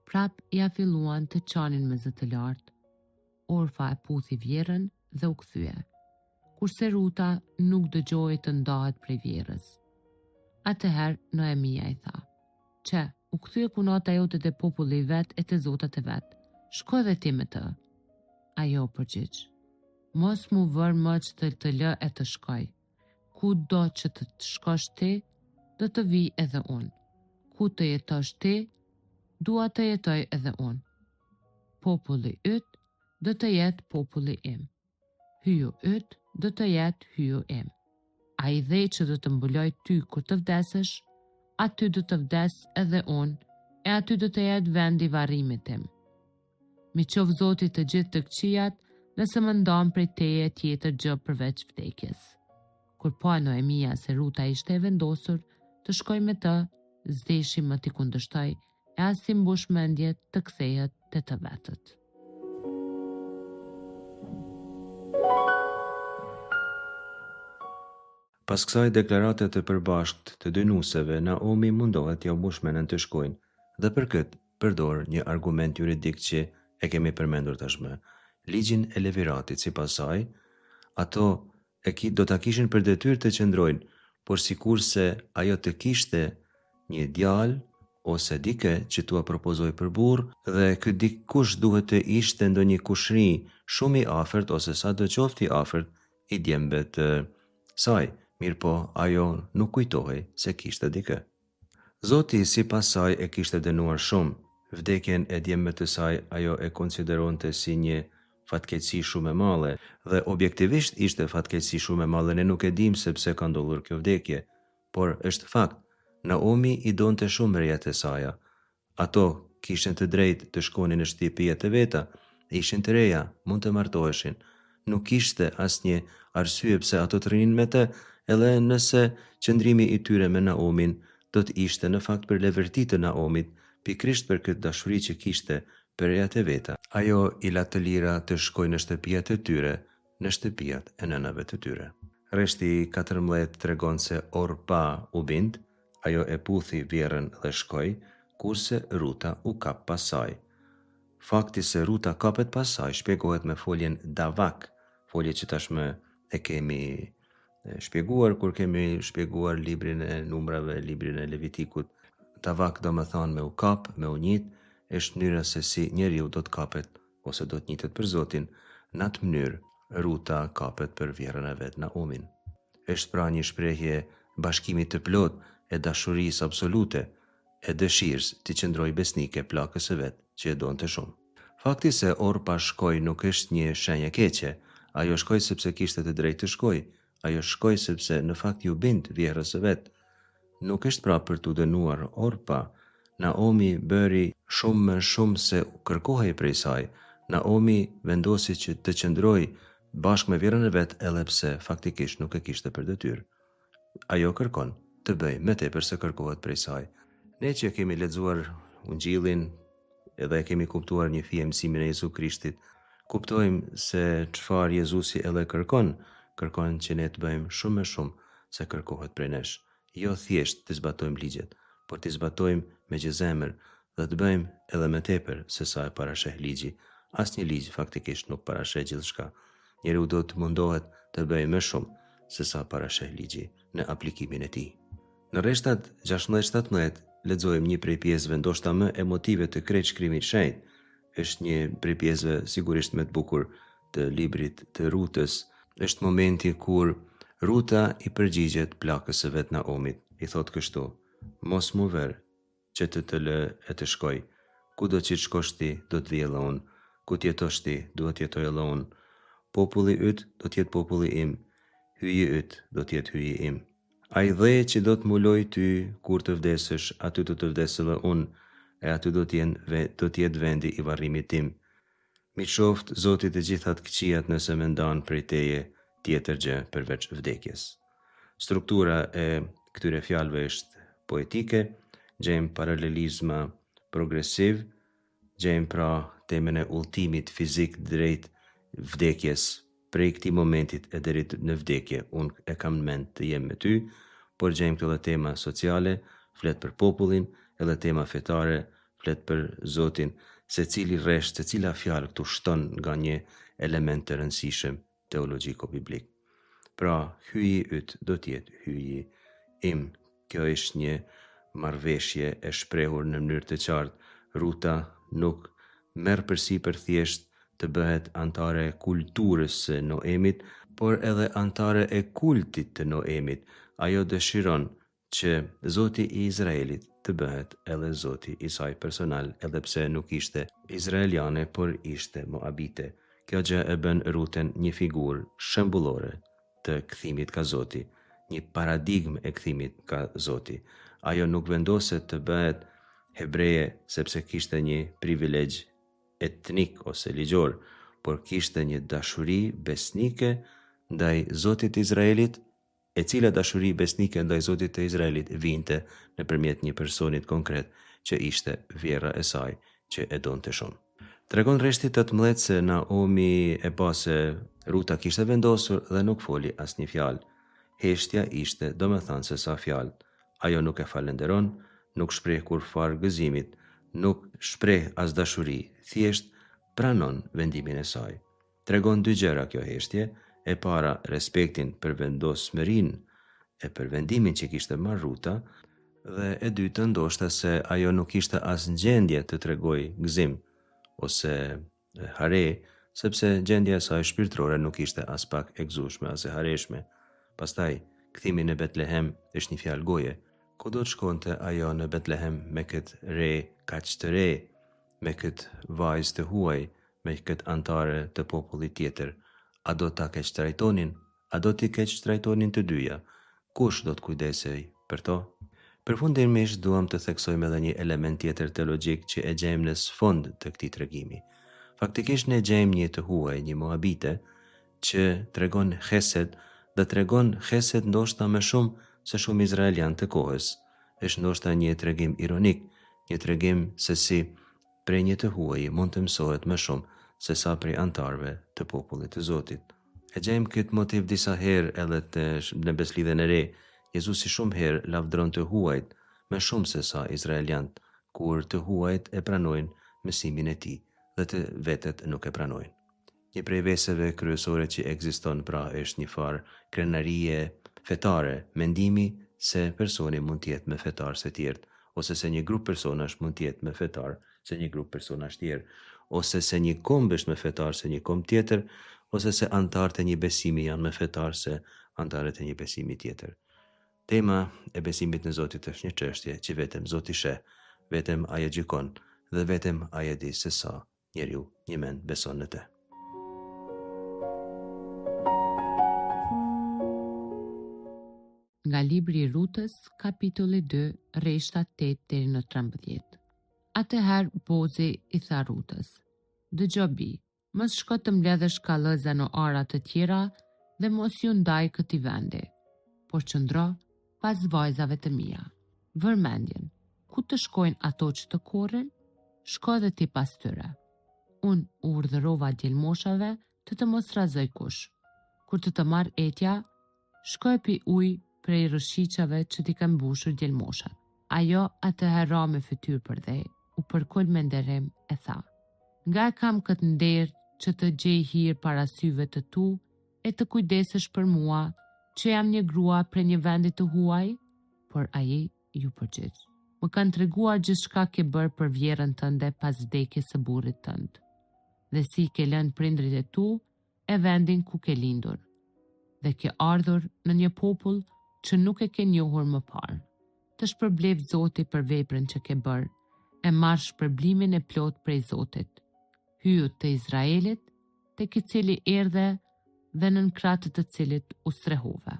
Prap ja filluan të qanin me zë të lartë. Orfa e puthi vjerën dhe u kthye, kurse Ruta nuk dëgjoi të ndahet prej vjerës. Atëherë Noemia i tha: "Çe, u kthye punata jote te populli i vet e te zotat e vet. Shko edhe ti me të." Ajo përgjigj: "Mos mu vër më që të lë e të shkoj. Ku do që të shkosh ti, do të vi edhe unë. Ku të jetosh ti, dua të jetoj edhe unë. Populli yt do të jetë populli im. Hyju yt do të jetë hyju im. Ai dhe që do të mbuloj ty kur të vdesësh, aty do të vdes edhe unë, e aty do të jetë vendi varrimit tim. Mi qof Zoti të gjithë të këqijat, nëse më ndon prej teje tjetër gjë përveç vdekjes." Kur pa Noemia se Ruta ishte e vendosur të shkoj me të, zdeshi më t'i kundërshtoj e as si mbush mendje të kthehet te të vetët. Pas kësaj deklarate të përbashkët të dy nuseve, Naomi mundohet t'ja mbush mendjen të shkojnë, dhe për këtë përdor një argument juridik që e kemi përmendur tashmë. ligjin e leviratit. Sipas saj, ato do ta kishin për detyrë të qëndrojnë, por sikurse ajo të kishte një djalë ose dike që t'ua propozoj për burr, dhe ky dikush duhet të ishte ndonjë kushëri shumë i afërt ose sado qoftë i afërt i djembe të saj, mirëpo ajo nuk kujtohej se kishte dikë. Zoti sipas saj e kishte dënuar shumë. Vdekjen e djembe të saj ajo e konsideronte si një fatkeqësi shumë e madhe, dhe objektivisht ishte fatkeqësi shumë e madhe. Ne nuk e dim se pse ka ndodhur kjo vdekje, por është fakt. Naomi i donte shumë rejet e saja. Ato kishin të drejtë të shkonin në shtëpijet e veta, ishin të reja, mund të martoheshin. Nuk kishte asnjë arsye pse ato të rinin me të, edhe nëse qëndrimi i tyre me Naomin do të ishte në fakt për levërti të Naomit, pikrisht për këtë dashuri që kishte për rejat e veta. Ajo i la të lira të shkojnë në shtëpijat e tyre, në shtëpijat e nënave të tyre. Reshti 14 tregon se Orpa u bind, ajo e puthi vjerën dhe shkoj, kurse Ruta u kap pas saj. Fakti se Ruta kapet pas saj shpjegohet me foljen Davak, folje që tashmë e kemi shpjeguar kur kemi shpjeguar librin e numrave, librin e Levitikut. Davak do më thonë me u kap, me u njit, është mënyra se si njeriu do të kapet ose do të njitet për Zotin. Në atë mënyrë Ruta kapet për vjerën e vet Naomin. Është pra një shprehje bashkimit të plot e dashurisë absolute, e dëshirës të qëndroj besnike plakës së vet që e donte shumë. Fakti se Orpa shkoi nuk është një shenjë keqe. Ajo shkoi sepse kishte të drejtë të shkojë. Ajo shkoi sepse në fakt ju bind vjerës së vet. Nuk është pra për t'u dënuar Orpa. Naomi bëri shumë më shumë se kërkohej prej saj. Naomi vendosi që të qëndroj bashkë me vjerën e vet, edhe pse faktikisht nuk e kishte për detyrë. Ajo kërkon të bëj me tepër se kërkohet prej saj. Ne që kemi lexuar Ungjillin edhe e kemi kuptuar një fije mësimin e Jezu Krishtit, kuptojmë se çfarë Jezusi edhe kërkon që ne të bëjmë shumë më shumë se kërkohet prej nesh. Jo thjesht të zbatojmë ligjet, por të zbatojmë me gjëzemër dhe të bëjmë edhe me tepër se sa e parasheh ligji. Asnjë ligj faktikisht nuk parasheh gjithçka. Njeriu do të mundohet të bëjë më shumë se sa parasheh ligji në aplikimin e tij. Në rreshtat 16-17 lexojmë një prej pjesëve ndoshta më emotive të krejt shkrimit shenjtë. Është një prej pjesëve sigurisht më të bukur të librit të Rutës. Është momenti kur Ruta i përgjigjet plakës së vet Naomit. I thot kështu: "Mos mu ver që të lë e të shkoj. Kudo që të shkosh ti, do të vijë edhe unë. Ku të jetosh ti, duhet të jetoj edhe unë. Populli yt do të jetë populli im. Hyji yt do të jetë hyji im. Ai dhe që do të muloj ty kur të vdesësh, aty do të vdes edhe unë, e aty do të jetë vendi i varrimit tim. Mi qoft Zoti të gjithat këqijat nëse më ndan prej teje tjetër gjë përveç vdekjes." Struktura e këtyre fjalëve është poetike, gjejmë paralelizma progresiv, gjejmë pra temën e udhëtimit fizik drejt vdekjes, prej këtij momentit e deri në vdekje. Unë e kam në mend të jem me ty, por gjejmë këto edhe tema sociale, flet për popullin, edhe tema fetare, flet për Zotin. Secili rresht, secila fjalë këtu shton nga një element të rëndësishëm teologjiko-biblik. Pra, hyji yt do të jetë hyji im. Kjo është një marrëveshje e shprehur në mënyrë të qartë. Ruta nuk merr përsipër thjesht të bëhet antare e kulturës së Noemit, por edhe antare e kultit të Noemit. Ajo dëshiron që Zoti i Izraelit të bëhet edhe Zoti i saj personal, edhe pse nuk ishte izraeliane, por ishte moabite. Kjo gjë e bën Ruten një figurë shembullore të kthimit ka Zoti, një paradigmë e kthimit ka Zoti. Ajo nuk vendoset të bëhet hebreje sepse kishte një privilegj etnik ose ligjor, por kishte një dashuri besnike ndaj Zotit të Izraelit, e cila dashuri besnike ndaj Zotit të Izraelit vinte nëpërmjet një personit konkret që ishte vjera e saj që e donte shumë. Tregon rreshti 18 se Naomi e pa se Ruta kishte vendosur dhe nuk foli asnjë fjalë. Heshtja ishte domethënë se sa fjalë. Ajo nuk e falenderon, nuk shpreh kurfar gëzimit, nuk shpreh as dashuri, thjesht pranon vendimin e saj. Tregon dy gjëra kjo heshtje: e para respektin për vendosmërinë e për vendimin që kishte marrë Ruta, dhe e dyta ndoshta se ajo nuk ishte as në gjendje të tregoj gëzim ose hare, sepse gjendja e saj shpirtërore nuk ishte as pak e gëzueshme as e hareshme. Pastaj, kthimi në Betlehem është një fjalë goje. Ku do të shkonte ajo në Betlehem me këtë re kaq të re, me këtë vajzë të huaj, me këtë antare të popullit tjetër? A do ta keq trajtonin? A do t'i keq trajtonin të dyja? Kush do të kujdesej për to? Përfundimisht duam të theksojmë edhe një element tjetër teologjik që e gjejmë në sfond të këtij tregimi. Faktikisht ne gjejmë një të huaj, një moabite, që tregon hesed, dhe tregon hesed ndoshta më shumë se shumë izraelian të kohës. Është ndoshta një tregim ironik, një tregim se si prej një të huaj mund të mësohet më shumë se sa prej antarëve të popullit të Zotit. E gjejmë këtë motiv disa herë edhe në Beslidhen e Re. Jezusi shumë herë lavdron të huajt më shumë se sa izraeliant, kur të huajt e pranojnë mësimin e tij dhe të vetet nuk e pranojnë. Një prej veseve kryesore që ekziston pra është një farë krenarie fetare, mendimi se personi mund të jetë më fetar se tjerët, ose se një grup personash mund të jetë më fetar se një grup personash tjerë, ose se një komb është më fetar se një komb tjetër, ose se antarët e një besimi janë më fetar se antarët e një besimi tjetër. Tema e besimit në Zotit është një çështje që vetëm Zoti sheh, vetëm ai e gjykon dhe vetëm ai e di se sa njeriu një mend beson në të. Nga libri i Rutës, kapitulli 2, rreshtat 8 deri në 13. Atëherë Bozi i tha Rutës: "Dëgjoj bi, mos shko të mbledhësh kallëza në ara të tjera dhe mos ju ndaj këtij vendi, por qëndro pas vajzave të mia. Vër mendjen, ku të shkojnë ato që të korrin, shko dhe ti pas tyre. Unë urdhërova djelmoshave të mos rrezoj kush. Kur të marr etja, shkoj pi ujë prej rëshiqave që t'i kanë mbushur djelmoshat." Ajo atëherë ra me fytyrë për dhe, u përkull me nderim e tha: "Nga e kam këtë nder që të gjej hir para syve të tu e të kujdesesh për mua, që jam një grua prej një vendi të huaj?" Por ai ju përgjigj: "Më kanë treguar gjithçka ke bërë për vjerën tënde pas vdekjes së burrit tënd, dhe si ke lënë prindrit e tu e vendin ku ke lindur, dhe ke ardhur në një popull që nuk e ke njohur më parë. Të shpërblef Zoti për veprën që ke bërë, e marrë shpërblimin e plot prej Zotit, hyju të Izraelit, tek i cili erdhe dhe nën kratë të cilit u strehove."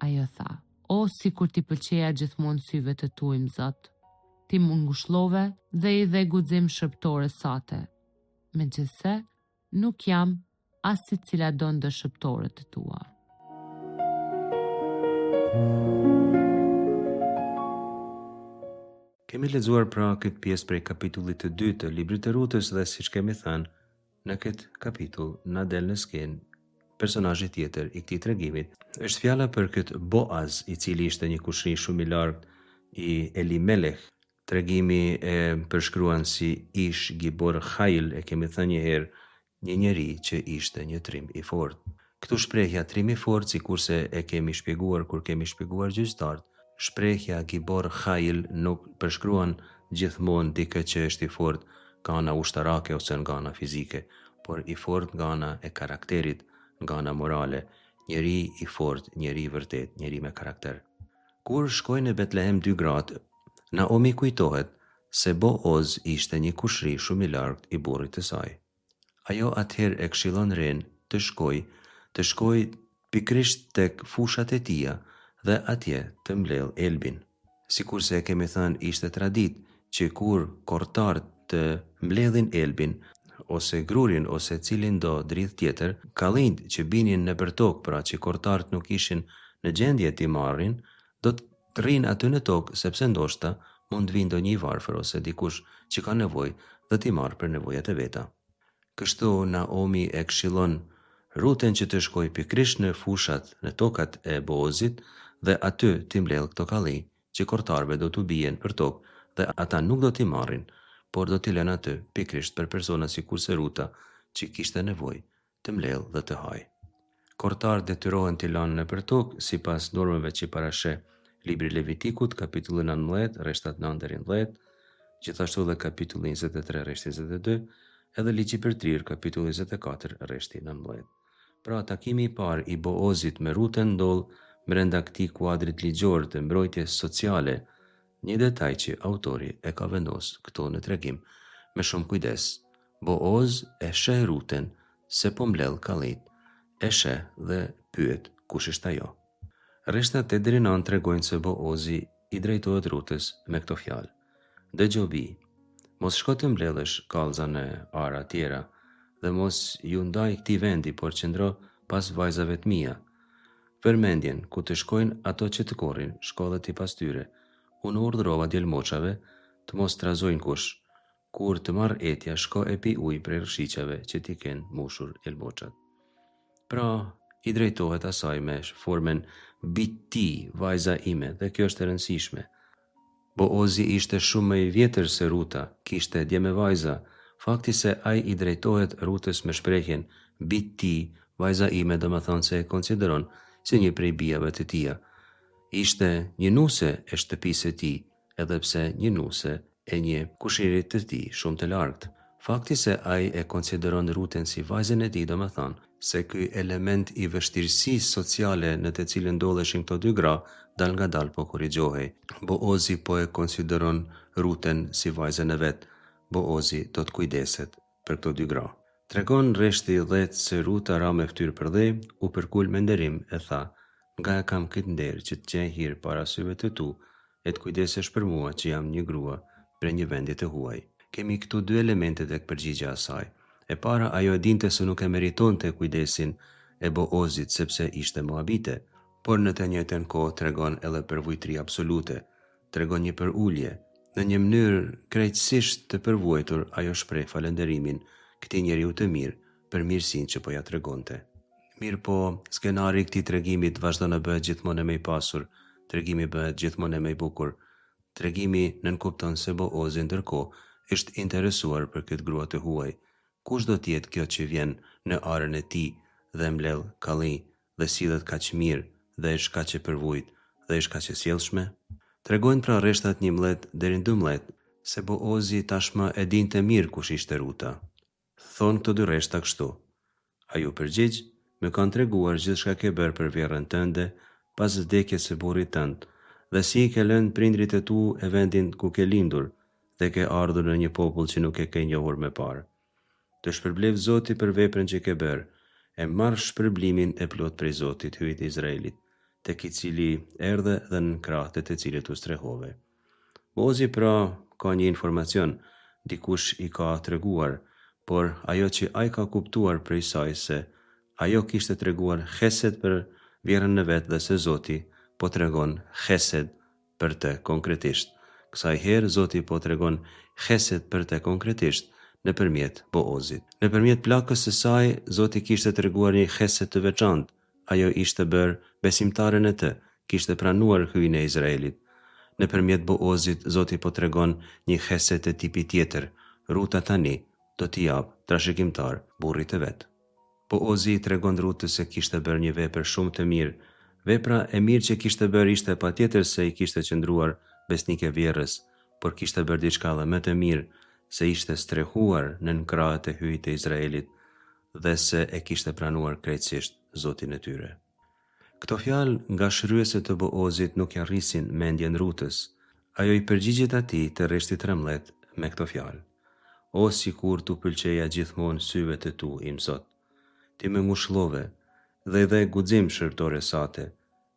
Ajo tha: "O, sikur ti pëlqeja gjithmonë syve të tuaj, Zot, ti më ngushëllove dhe i dhe guxim shërptore sate. Megjithse, nuk jam as si cila do ndër shërptorët të tua." Kemi lexuar pra këtë pjesë prej kapitullit të 2 të librit të Rutës dhe siç kemi thënë, në këtë kapitull na del në skenë personazhi tjetër i këtij tregimit. Është fjala për këtë Boaz, i cili ishte një kushri shumë i lartë i Elimelech. Tregimi e përshkruan si Ish Gibor Khail, e kemi thënë një herë, një njeri që ishte një trim i fortë. Këtu shprehja trim i fortë, sikurse e kemi shpjeguar kur kemi shpjeguar gjyqtarët, shprehja Gibor Khail nuk përshkruan gjithmonë dikë që është i fortë nga ana ushtarake ose nga ana fizike, por i fortë nga ana e karakterit, nga ana morale, njeri i fortë, njeri i vërtet, njeri me karakter. Kur shkojnë në Betlehem dy gratë, Naomi kujtohet se Boaz ishte një kushri shumë i lartë i burrit të saj. Ajo atëherë e këshillon ren të shkoj pikrisht tek fushat e tia dhe atje të mbledh elbin. Sikurse e kemi thënë, ishte tradit që kur kortarët të mbledhin elbin ose grurin ose cilin do dridh tjetër, kallinjt që binin nëpër tokë, pra që kortarët nuk ishin në gjendje t'i marrin, do të rrinë aty në tokë, sepse ndoshta mund vinë ndonjë i varfër ose dikush që ka nevojë dhe t'i marrë për nevojat e veta. Kështu Naomi e këshillon Ruten që të shkoj pikrisht në fushat, në tokat e Boazit dhe aty t'i mbledh këto kallinj që kortarëve do t'u bien për tokë dhe ata nuk do t'i marrin, por do t'i lënë aty pikrisht për persona sikurse Ruta që kishte nevojë të mbledh dhe të haj. Kortar detyrohen t'i lanë nëpër tokë sipas normave që parasheh Libri Levitikut, kapitulli 19, rreshtat 9 deri në 10, gjithashtu dhe kapitulli 23, rreshti 22, edhe Ligji për Trir, kapitulli 24, rreshti 19. Pra, takimi i parë i Boozit me Rutën ndodh brenda këtij kuadrit ligjor të mbrojtjes sociale, një detaj që autori e ka vendosur këtu në tregim me shumë kujdes. Booz e sheh Rutën se po mbledh kallit, e sheh dhe pyet kush është ajo. Rreshtat 8 deri në 9 tregojnë se Boozi i drejtohet Rutës me këto fjalë: Dëgjoj bi, mos shko të mbledhësh kallza në ara tjera dhe mos ju ndaj këtij vendi, por qëndro pas vajzave të mia. Përmendjen ku të shkojnë ato që të korrin, shko dhe ti pas tyre. Unë urdhërova djelmoçave të mos trazojnë kush. Kur të marr etja, shko e pi ujë prej rrshiqeve që ti kenë mushur djelmoçat. Pra, i drejtohet asaj me formen biti, vajza ime, dhe kjo është e rëndësishme. Boozi ishte shumë më i vjetër se Ruta, kishte dje me vajza. Fakti se ai i drejtohet Rutës me shprehjen biti, vajza ime, do më thonë se e konsideron si një prej bijave të tia. Ishte një nuse e shtëpisë e tij, edhe pse një nuse e një kushirit të tij shumë të largët. Fakti se ai e konsideron Rutën si vajzën e tij, do më thonë se ky element i vështirësisë sociale në të cilën ndodheshin këto dy gra, dal nga dal po korrigjohej. Boozi po e konsideron Rutën si vajzën e vet. Boozi do të kujdeset për këto dy gra. Tregon rreshti 10 se Ruta ra me fytyrë për dhe, u përkul me nderim e tha: nga e kam këtë nder që të gjej hir para syve të tu, e të kujdesesh për mua që jam një grua për një vendi të huaj. Kemi këtu dy elemente tek përgjigjja e saj. E para, ajo e dinte se nuk e meritonte kujdesin e Boozit sepse ishte moabite, por në të njëjtën kohë tregon edhe për vujtëri absolute, tregon një përulje. Në një mënyrë krejtësisht të përvojtur, ajo shpreh falënderimin këtij njeriu të mirë për mirësinë që po ja tregonte. Mirë po, skenari i këtij tregimi vazhdon të bëhet gjithmonë më i pasur, tregimi bëhet gjithmonë më i bukur. Tregimi nënkupton se Boozi ndërkohë është interesuar për këtë grua të huaj. Kush do t'jetë kjo që vjen në arën e tij dhe mbledh kalli dhe sillet kaq mirë dhe është kaq e përvojt dhe është kaq e sjellshme? Tregojnë pra rreshtat 11 deri në 12 se Boozi tashmë e dinte mirë kush ishte Ruta. Thonë këto dy rreshta kështu: ai u përgjigj: më kanë treguar gjithçka ke bërë për vjerrën tënde pas vdekjes së burrit tënd, dhe si i ke lënë prindrit e tu e vendin ku ke lindur, dhe ke ardhur në një popull që nuk e ke njohur më parë. Të shpërblev Zoti për veprën që ke bërë, e marr shpërblimin e plot prej Zotit, hyjt e Izraelit, tek i cili erdhe dhe në krahët e të cilit u strehove. Boozi pra ka një informacion, dikush i ka treguar, por ajo që ai ka kuptuar prej saj se ajo kishte treguar hesed për vjerën në vet dhe se Zoti po tregon hesed për të konkretisht. Kësaj herë Zoti po tregon hesed për të konkretisht nëpërmjet Boozit. Nëpërmjet plakës së saj, Zoti kishte treguar një hesed të veçantë. Ajo ishte bërë besimtaren e të, kishte pranuar hyrjen e Izraelit. Nëpërmjet Boozit, Zoti po tregon një hesed të tipi tjetër. Ruta tani do t'i jap trashëgimtar burrit të vet. Boozi i tregon Rutës se kishte bërë një vepër shumë të mirë. Vepra e mirë që kishte bërë ishte patjetër se i kishte qëndruar besnike vjerrës, por kishte bërë diçka edhe më të mirë, se ishte strehuar në krahët e hyjt e Izraelit dhe se e kishte pranuar krejtësisht Zotin e tyre. Këto fjalë nga shryese të Boozit nuk ja rrisin mendjen Rutës. Ajo i përgjigjet atij të rreshtit 13 me këto fjalë: o sikur tu pëlqeja gjithmonë syve të tu, im Zot. Ti më ngushëllove dhe dhe guxim shërbëtore sate,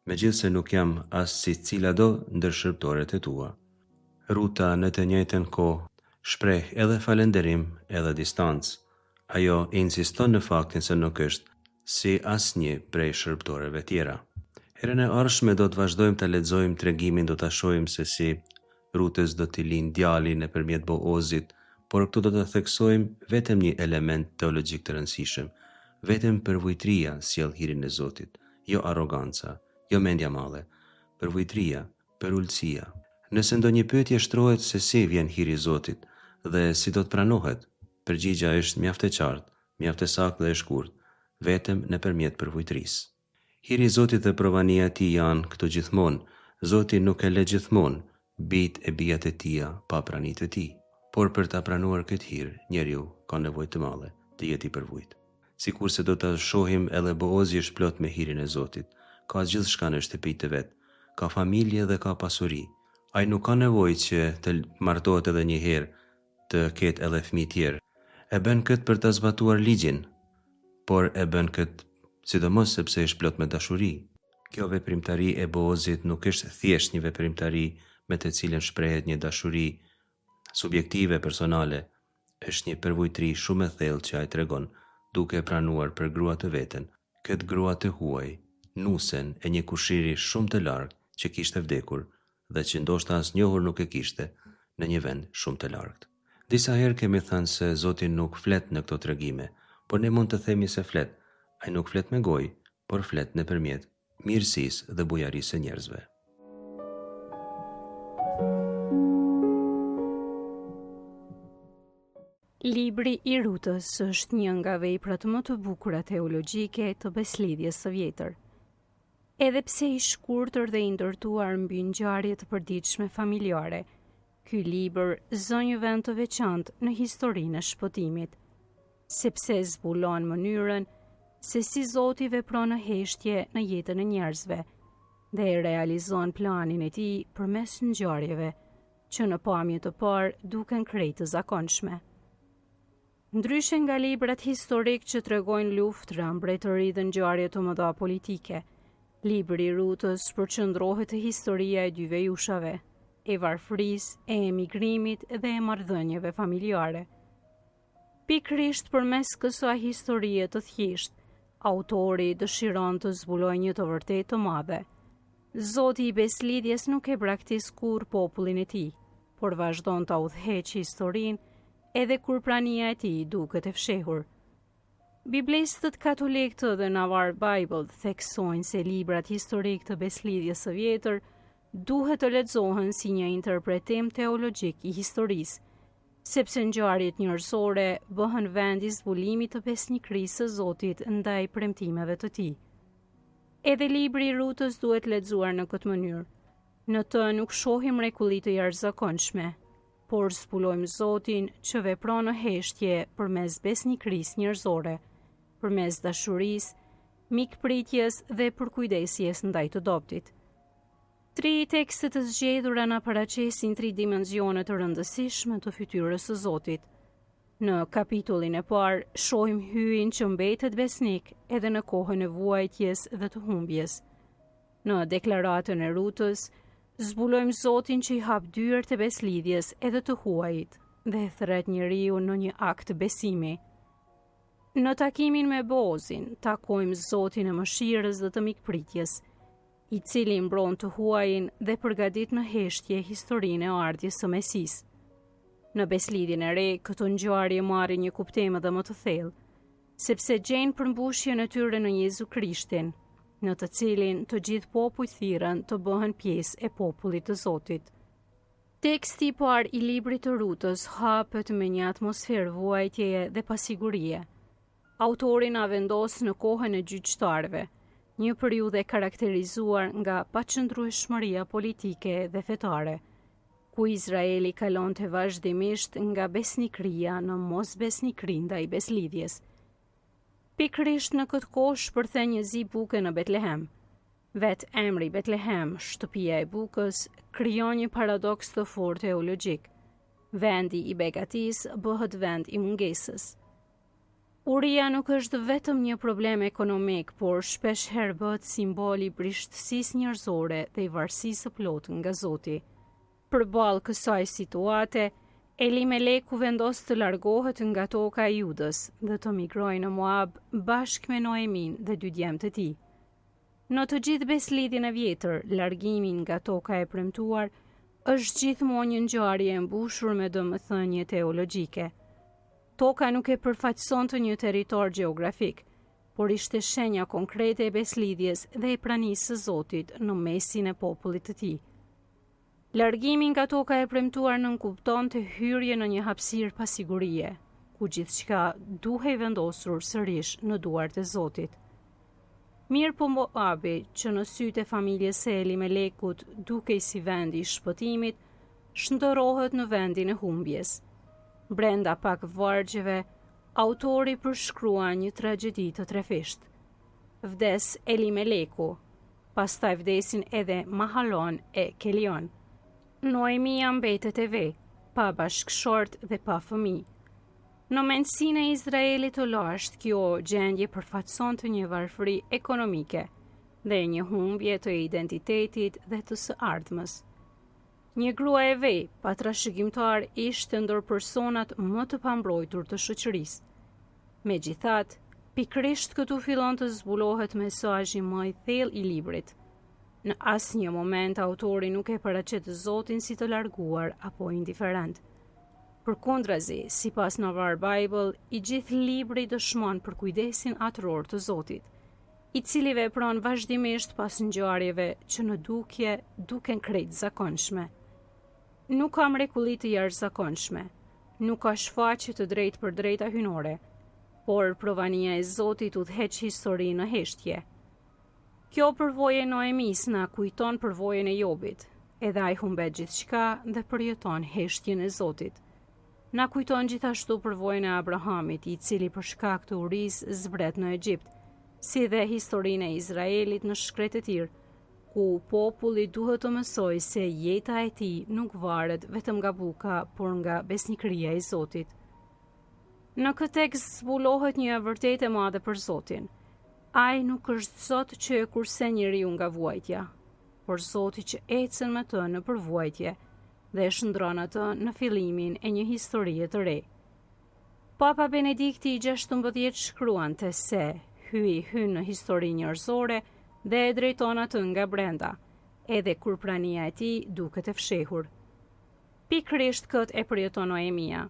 megjithse nuk jam as si cila do ndër shërbëtoret e tua. Ruta në të njëjtën kohë shpreh edhe falënderim edhe distancë. Ajo insiston në faktin se nuk është si asnjë prej shërbëtorëve tjera. Herën e ardhshme do të vazhdojmë të lexojmë tregimin, do ta shohim se si Rutës do t'i linë djali nëpërmjet Boozit, por këtu do të theksojmë vetëm një element teologjik të rëndësishëm. Vetëm përvojtria sjell hirin e Zotit, jo arroganca, jo mendja madhe, përvojtria, përulësia. Nëse ndonjë pyetje shtrohet se si vjen hiri i Zotit dhe si do të pranohet, përgjigjja është mjaft e qartë, mjaft e saktë dhe e shkurtë. vetëm nëpërmjet përvojtrisë. Hiri i Zotit dhe provania e tij janë këto gjithmonë. Zoti nuk e le gjithmonë bijt e bijat e tia pa pranitë e tij. Por për ta pranuar këtë hir, njeriu ka nevojë të madhe të jetë i përvojt. Sikurse do ta shohim, edhe Boozi është plot me hirin e Zotit. Ka gjithçka në shtëpitë e vet, ka familje dhe ka pasuri. Ai nuk ka nevojë që të martohet edhe një herë, të ketë edhe fëmijë tjerë. E bën këtë për të zbatuar ligjin, por e bën këtë sidomos sepse është plot me dashuri. Kjo veprimtari e Boozit nuk është thjesht një veprimtari me të cilën shprehet një dashuri subjektive personale, është një përvojtri shumë e thellë që ai tregon duke pranuar për grua të veten, këtë grua të huaj, nusen e një kushiri shumë të largët që kishte vdekur dhe që ndoshta asnjëherë nuk e kishte në një vend shumë të largët. Disa herë kemi thënë se Zoti nuk flet në këto tregime, por ne mund të themi se flet. Ai nuk flet me gojë, por flet nëpërmjet mirësisë dhe bujarisë së njerëzve. Libri i Rutës është një nga veprat më të bukura teologjike të beslidhjes së vjetër. Edhe pse i shkurtër dhe i ndërtuar mbi ngjarje të përditshme familjare, ky libër zon një vend të veçantë në historinë e shpëtimit, sepse zbulon mënyrën se si Zoti vepron në heshtje në jetën e njerëzve dhe e realizon planin e tij përmes ngjarjeve që në pamje të parë duken krejt të zakonshme. Ndryshe nga librat historik që tregojnë luftra, mbretëri dhe ngjarje të mëdha politike, libri i Rutës përqendrohet te historia e dy vejushave, e varfërisë, e emigrimit dhe e marrëdhënieve familjare. Pikërisht përmes kësaj historie të thjeshtë, autori dëshiron të zbulojë një të vërtetë të madhe. Zoti i beslidhjes nuk e braktis kur popullin e tij, por vazhdon ta udhëheqë historinë edhe kur prania e tij duket e fshehur. Biblistët katolik të The Navar Bible theksojnë se librat historik të beslidhjes së vjetër duhet të lexohen si një interpretim teologjik i historisë, sepse ngjarjet njerëzore bëhen vend i zbulimit të besnikërisë së Zotit ndaj premtimeve të tij. Edhe libri i Rutës duhet lexuar në këtë mënyrë. Në të nuk shohim mrekulli të jashtëzakonshme, por zbulojmë Zotin që vepron në heshtje përmes besnikërisë njerëzore, përmes dashurisë, mikpritjes dhe përkujdesjes ndaj të dobtit. Tri tekstet të zgjedhura na paraqesin tri dimensione të rëndësishme të fytyrës së Zotit. Në kapitullin e parë shohim hyjin që mbetet besnik edhe në kohën e vuajtjes dhe të humbjes. Në deklaratën e Rutës zbulojmë Zotin që i hap dyert e beslidhjes edhe të huajit dhe thret njeriu në një akt besimi. Në takimin me Boozin, takojmë Zotin e mëshirës dhe të mikpritjes, i cili mbron të huajin dhe përgatit në heshtje historinë e ardhjes së Mesisë. Në beslidhjen e re, këto ngjarje marrin një kuptim edhe më të thellë, sepse gjejnë përmbushjen e tyre në Jezu Krishtin, në të cilin të gjithë popujt thirrën të bëhen pjesë e popullit të Zotit. Teksti i parë i librit të Rutës hapet me një atmosferë vuajtjeje dhe pasigurie. Autori na vendos në kohën e gjyqtarëve, një periudhë e karakterizuar nga paqëndrueshmëria politike dhe fetare, ku Izraeli kalonte vazhdimisht nga besnikëria në mosbesnikëri ndaj beslidhjes. Pikërisht në këtë kohë shpërthen një zi buke në Betlehem. Vetë emri Betlehem, shtëpia e bukës, krijon një paradoks të fortë teologjik. Vendi i begatisë bëhet vend i mungesës. Uria nuk është vetëm një problem ekonomik, por shpesh herë bëhet simboli i brishtësisë njerëzore dhe i varësisë së plotë nga Zoti. Përballë kësaj situate, Elimeleku vendos të largohet nga toka e Judës dhe të migrojë në Moab bashkë me Noemin dhe dy djemtë e tij. Në të gjithë beslidhjen e vjetër, largimi nga toka e premtuar është gjithmonë një ngjarje e mbushur me domethënie teologjike. Toka nuk e përfaqësonte një territor gjeografik, por ishte shenja konkrete e beslidhjes dhe e pranisë së Zotit në mesin e popullit të tij. Largimi nga toka e premtuar nënkuptonte hyrje në një hapësirë pasigurie, ku gjithçka duhej vendosur sërish në duart e Zotit. Mirë po Moabi, që në sytë e familjes së Elimelekut dukej si vendi i shpëtimit, shndërrohet në vendin e humbjes. Brenda pak vargjeve, autori përshkrua një tragjedi të trefisht. Vdes Elimeleku, pastaj vdesin edhe Mahalon e Kelion. Noemia mbetet e ve, pa bashkëshort dhe pa fëmijë. Në mendsinë e Izraelit të lashtë, kjo gjendje përfaqësonte një varfëri ekonomike dhe një humbje të identitetit dhe të së ardhmës. Një grua e ve, pa trashëgimtar, ishte ndër personat më të pambrojtur të shoqërisë. Megjithatë, pikërisht këtu fillon të zbulohet mesazhi më i thellë i librit. Në asnjë moment autori nuk e paraqet Zotin si të larguar apo indiferent. Përkundrazi, sipas Navar Bible, i gjithë libri dëshmon për kujdesin atëror të Zotit, i cili vepron vazhdimisht pas ngjarjeve që në dukje duken krejt zakonshme. Nuk ka mrekulli të jashtëzakonshme, nuk ka shfaqje të drejtë për drejta hynore, por provania e Zotit udhëheq historinë në heshtje. Kjo përvojë e Noemis na kujton përvojën e Jobit, edhe ai humbet gjithçka dhe përjeton heshtjen e Zotit. Na kujton gjithashtu përvojën e Abrahamit, i cili për shkak të urisë zbret në Egjipt, si dhe historinë e Izraelit në shkretë e tir, ku populli duhet të mësojë se jeta e tij nuk varet vetëm nga buka, por nga besnikëria e Zotit. Në këtë tekst zbulohet një e vërtetë e madhe për Zotin. Ai nuk është Zot që e kursen njeriu nga vuajtja, por Zoti që ecën me të në përvuajtje dhe e shndron atë në fillimin e një historie të re. Papa Benedikti i 16 shkruante se hyn në histori njerëzore dhe e drejton atë nga brenda, edhe kur prania e tij duket e fshehur. Pikërisht këtë e përjeton Noemia.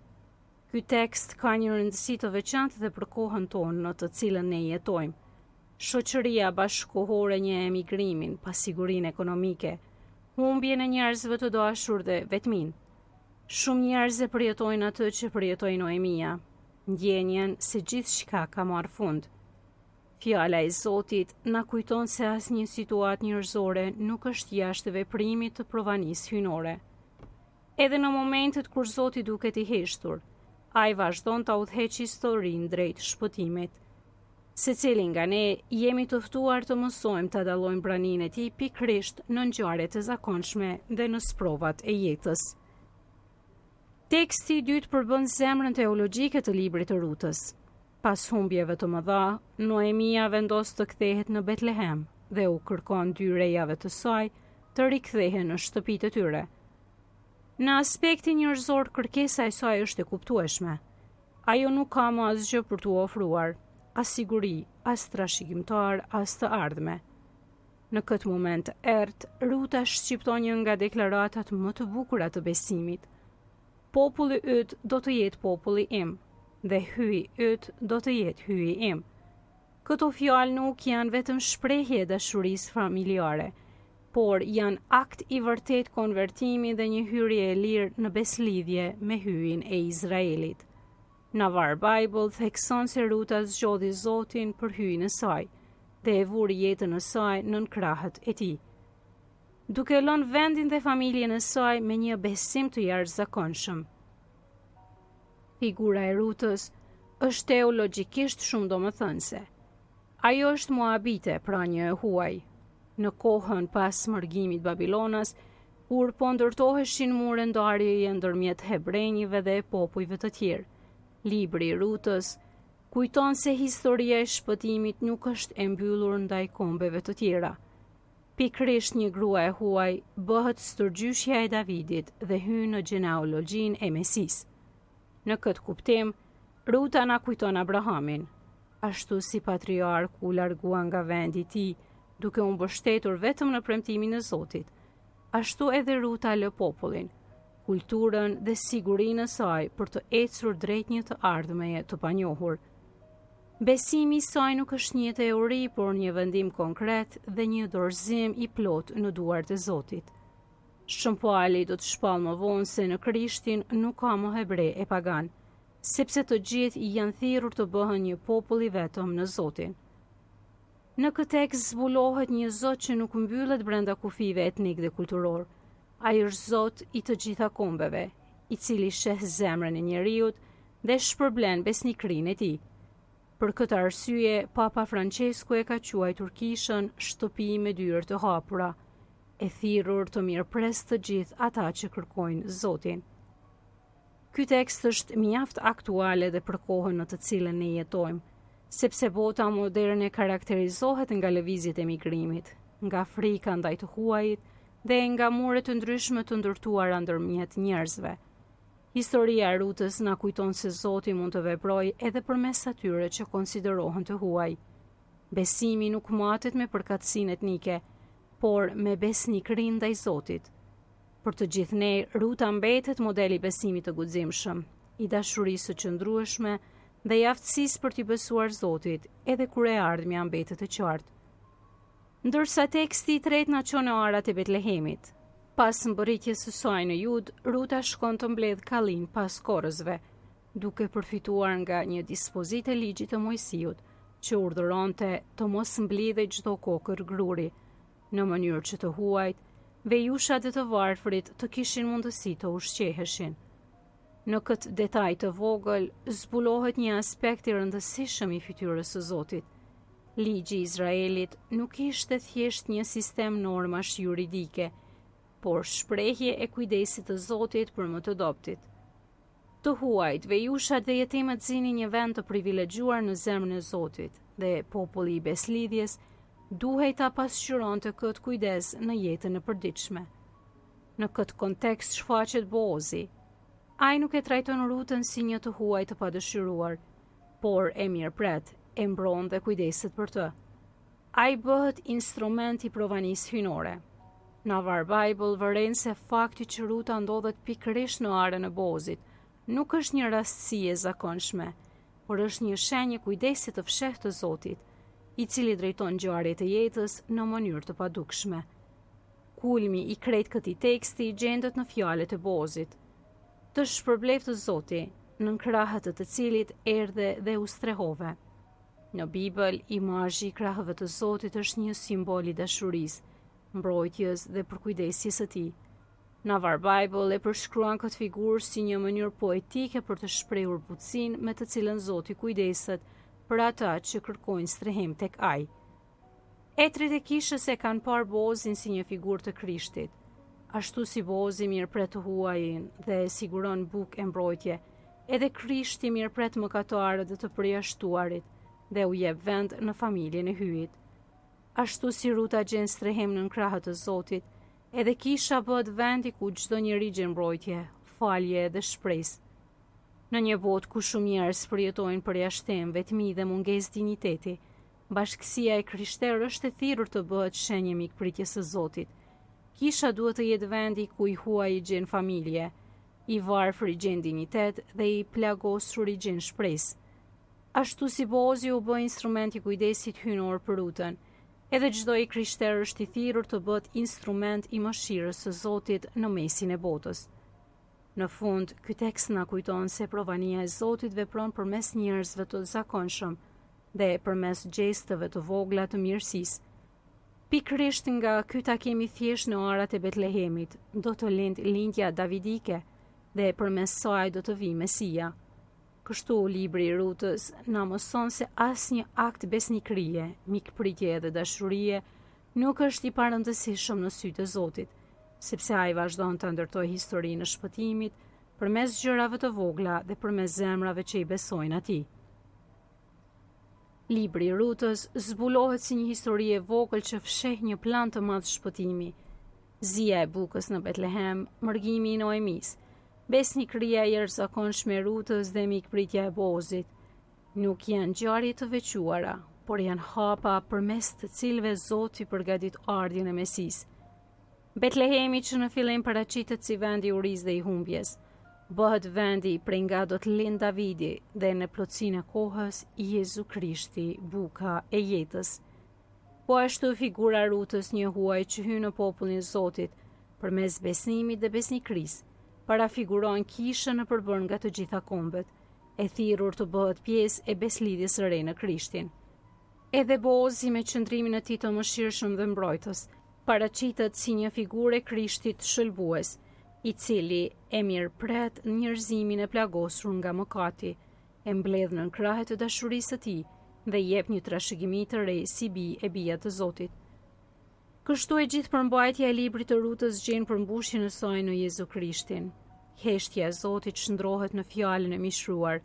Ky tekst ka një rëndësi të veçantë dhe për kohën tonë në të cilën ne jetojmë. Shoqëria bashkëkohore një emigrimin, pasigurinë ekonomike, humbjen e njerëzve të dashur dhe vetmin. Shumë njerëz e përjetojnë atë që përjetoi Noemia, ndjenjen se gjithçka ka marrë fund. Fjala e Zotit na kujton se asnjë situatë njerëzore nuk është jashtë veprimit të provanisë hynore. Edhe në momentet kur Zoti duket i heshtur, ai vazhdon ta udhëheqë historinë drejt shpëtimit. Secili nga ne jemi të ftuar të mësojmë ta dallojmë praninë e tij pikërisht në ngjarjet e zakonshme dhe në sprovat e jetës. Teksti i dytë përbën zemrën teologjike të librit të Rutës. Pas humbjeve të mëdha, Noemia vendos të kthehet në Betlehem dhe u kërkon 2 rejave të saj të rikthehen në shtëpitë e tyre. Në aspektin njerëzor, kërkesa e saj është e kuptueshme. Ajo nuk ka më asgjë për t'u ofruar, as siguri, as trashëgimtar, as të ardhme. Në këtë moment ertë, Ruta shqipton një nga deklaratat më të bukura të besimit. Populli yt do të jetë populli im, dhe hyi yt do të jetë hyi im. Këto fjalë nuk janë vetëm shprehje dashurisë familjare, por janë akt i vërtet konvertimi dhe një hyrje e lirë në beslidhje me hyin e Izraelit. Navar Bible thekson se Ruta zgjodhi Zotin për hyin e saj dhe e vuri jetën e saj nën krahët e tij, duke lënë vendin dhe familjen e saj me një besim të jashtëzakonshëm. Figura e Rutës është teologjikisht shumë domethënëse. Ajo është Moabite, pra një e huaj. Në kohën pas smërgimit Babilonas, kur po ndërtoheshin mure ndarjeje ndërmjet hebrejve dhe popujve të tjerë, libri i Rutës kujton se historia e shpëtimit nuk është e mbyllur ndaj kombeve të tjera. Pikërisht një grua e huaj bëhet stërgjyshja e Davidit dhe hyn në gjenealogjinë e Mesis. Në këtë kuptim, Ruta na kujton Abrahamin, ashtu si patriarku u largua nga vendi i tij, duke u mbështetur vetëm në premtimin e Zotit. Ashtu edhe Ruta lë popullin, kulturën dhe sigurinë e saj për të ecur drejt një të ardhmeje të panjohur. Besimi i saj nuk është një teori, por një vendim konkret dhe një dorëzim i plot në duart e Zotit. Shëmpali do të shpall më vonë se në Krishtin nuk ka më hebre e pagan. sepse të gjithë janë thirrur të bëhen një popull i vetëm në Zotin. Në këtë tekst zbulohet një Zot që nuk mbyllet brenda kufive etnik dhe kulturor. Ai është Zot i të gjitha kombeve, i cili sheh zemrën e njeriut dhe shpërblen besnikrinë e tij. Për këtë arsye, Papa Francesku e ka quajtur kishën shtëpi me dyert të hapura, e thirrur të mirëpres të gjithë ata që kërkojnë Zotin. Ky tekst është mjaft aktual edhe për kohën në të cilën ne jetojmë, sepse bota moderne karakterizohet nga lëvizjet e migrimit, nga frika ndaj të huajit dhe nga mure të ndryshme të ndërtuara ndërmjet njerëzve. Historia e Rutës na kujton se Zoti mund të veprojë edhe përmes atyre që konsiderohen të huaj. Besimi nuk matet me përkatësinë etnike, por me besnikërinë ndaj Zotit. Për të gjithë ne, Ruta mbetet modeli i besimit të guximshëm, i dashurisë së qëndrueshme dhe i aftësisë për t'i besuar Zotit, edhe kur e ardhmja mbetet e qartë. Ndërsa teksti i tretë na çon në arat e Betlehemit. Pas mbërritjes së saj në Jud, Ruta shkon të mbledh kallin pas korësve, duke përfituar nga një dispozit e ligjit të Mojsiut, që urdhëronte të mos mblidhej çdo kokër gruri, në mënyrë që të huajt, vejushat e të varfrit të kishin mundësi të ushqeheshin. Në këtë detaj të vogël, zbulohet një aspekt i rëndësishëm i fytyrës së Zotit. Ligji i Izraelit nuk ishte thjesht një sistem normash juridike, por shprehje e kujdesit të Zotit për më të dobtit. Të huajt, vejushat dhe jetimet zinin një vend të privilegjuar në zemrën e Zotit, dhe populli i beslidhjes duhej ta pasqyronte këtë kujdes në jetën e përditshme. Në këtë kontekst shfaqet Boozi. Ai nuk e trajton Rutën si një të huaj të padëshiruar, por e mirëpret, e mbron dhe kujdeset për të. Ai bëhet instrument i provanisë hyjnore. Në Avar Bible vëren se fakti që Ruta ndodhet pikërisht në arën e Boozit nuk është një rastësi e zakonshme, por është një shenjë kujdesi të fshehtë të Zotit, i cili drejton ngjarjet e jetës në mënyrë të padukshme. Kulmi i krejt këtij teksti gjendet në fjalët e Boozit. Të shpërbleft të Zoti, nën krahët të cilit erdhe dhe u strehove. Në Bibël, imazhi i krahëve të Zotit është një simbol i dashurisë, mbrojtjes dhe përkujdesjes së tij. Në Avar Bible e përshkruan këtë figurë si një mënyrë poetike për të shprehur butësinë me të cilën Zoti kujdeset për ata që kërkojnë strehim tek ai. Etrit e kishës e kanë parë Boozin si një figurë të Krishtit. Ashtu si Boozi mirëpret të huajin dhe siguron bukë e mbrojtje, edhe Krishti mirëpret mëkatarët dhe të përjashtuarit dhe u jep vend në familjen e hyjit. Ashtu si Ruta gjen strehim nën krahët të Zotit, edhe kisha bëhet vendi ku çdo njeri gjen mbrojtje, falje dhe shpresë. Në një botë ku shumë njerëz përjetojnë përjashtim, vetmi dhe mungesë dinjiteti, bashkësia e krishterë është e thirrur të bëhet shenjë mikpritjes së Zotit. Kisha duhet të jetë vendi ku i huaj gjen familje, i varfër i gjen dinjitet dhe i plagosur i gjen shpresë. Ashtu si Boozi u bë instrument i kujdesit hyjnor për Rutën, edhe çdo i krishterë është i thirrur të bëhet instrument i mëshirës së Zotit në mesin e botës. Në fund, ky tekst na kujton se provania e Zotit vepron përmes njerëzve të zakonshëm dhe përmes gjesteve të vogla të mirësisë. Pikërisht nga ky takim i thjesht në arat e Betlehemit do të lind lindja davidike dhe përmes saj do të vijë Mesia. Kështu libri i Rutës na mëson se asnjë akt besnikërie, mikpritje dhe dashurie nuk është i parëndësishëm në sytë e Zotit, sepse ai vazhdon të ndërtojë historinë e shpëtimit përmes gjërave të vogla dhe përmes zemrave që i besojnë atij. Libri i Rutës zbulohet si një histori e vogël që fsheh një plan të madh shpëtimi. Zia e bukës në Betlehem, mërgimi i Noemis, besnikëria e jashtëzakonshme e Rutës dhe mikpritja e Boozit nuk janë ngjarje të veçuara, por janë hapa përmes të cilëve Zoti përgatit ardhjen e Mesisë. Betlehemi që në fillim paraqitet si vendi i urisë dhe i humbjes, bëhet vendi prej nga do të lind Davidi dhe në plotësinë e kohës Jezu Krishti, buka e jetës. Po ashtu figura e Rutës, një huaj që hyn në popullin e Zotit përmes besimit dhe besnikërisë, parafiguron kishën në përbërë nga të gjitha kombet, e thirrur të bëhet pjesë e beslidhjes së re në Krishtin. Edhe Boozi me qëndrimin e tij të mëshirshëm dhe mbrojtës, paraqitet si një figurë e Krishtit shëlbues, i cili e mirëpret njerëzimin e plagosur nga mëkati, e mbledh nën krahet të dashurisë së tij dhe jep një trashëgimi të re si bij e bija të Zotit. Kështu e gjithë përmbajtja e librit të Rutës gjen përmbushjen e saj në Jezu Krishtin. Heshtja e Zotit shndrohet në fjalën e mishruar,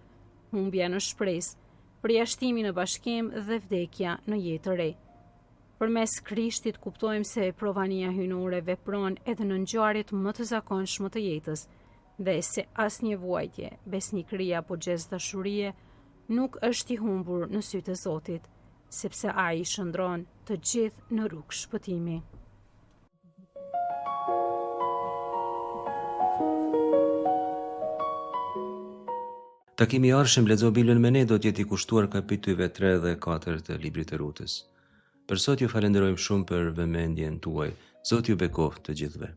humbja në shpresë, përjashtimi në bashkim dhe vdekja në jetë të re. Përmes Krishtit kuptojmë se provania hyjnore vepron edhe në ngjarjet më të zakonshme të jetës, dhe se asnjë vuajtje, besnikëria apo gjest dashurie nuk është i humbur në sytë e Zotit, sepse ai shëndron të gjithë në rrugë shpëtimi. Takimi i ardhshëm lexo Biblën me ne do të jetë i kushtuar kapitujve 3 dhe 4 të librit të Rutës. Për sot ju falenderojmë shumë për vëmendjen tuaj. Zoti ju bekoftë të gjithëve.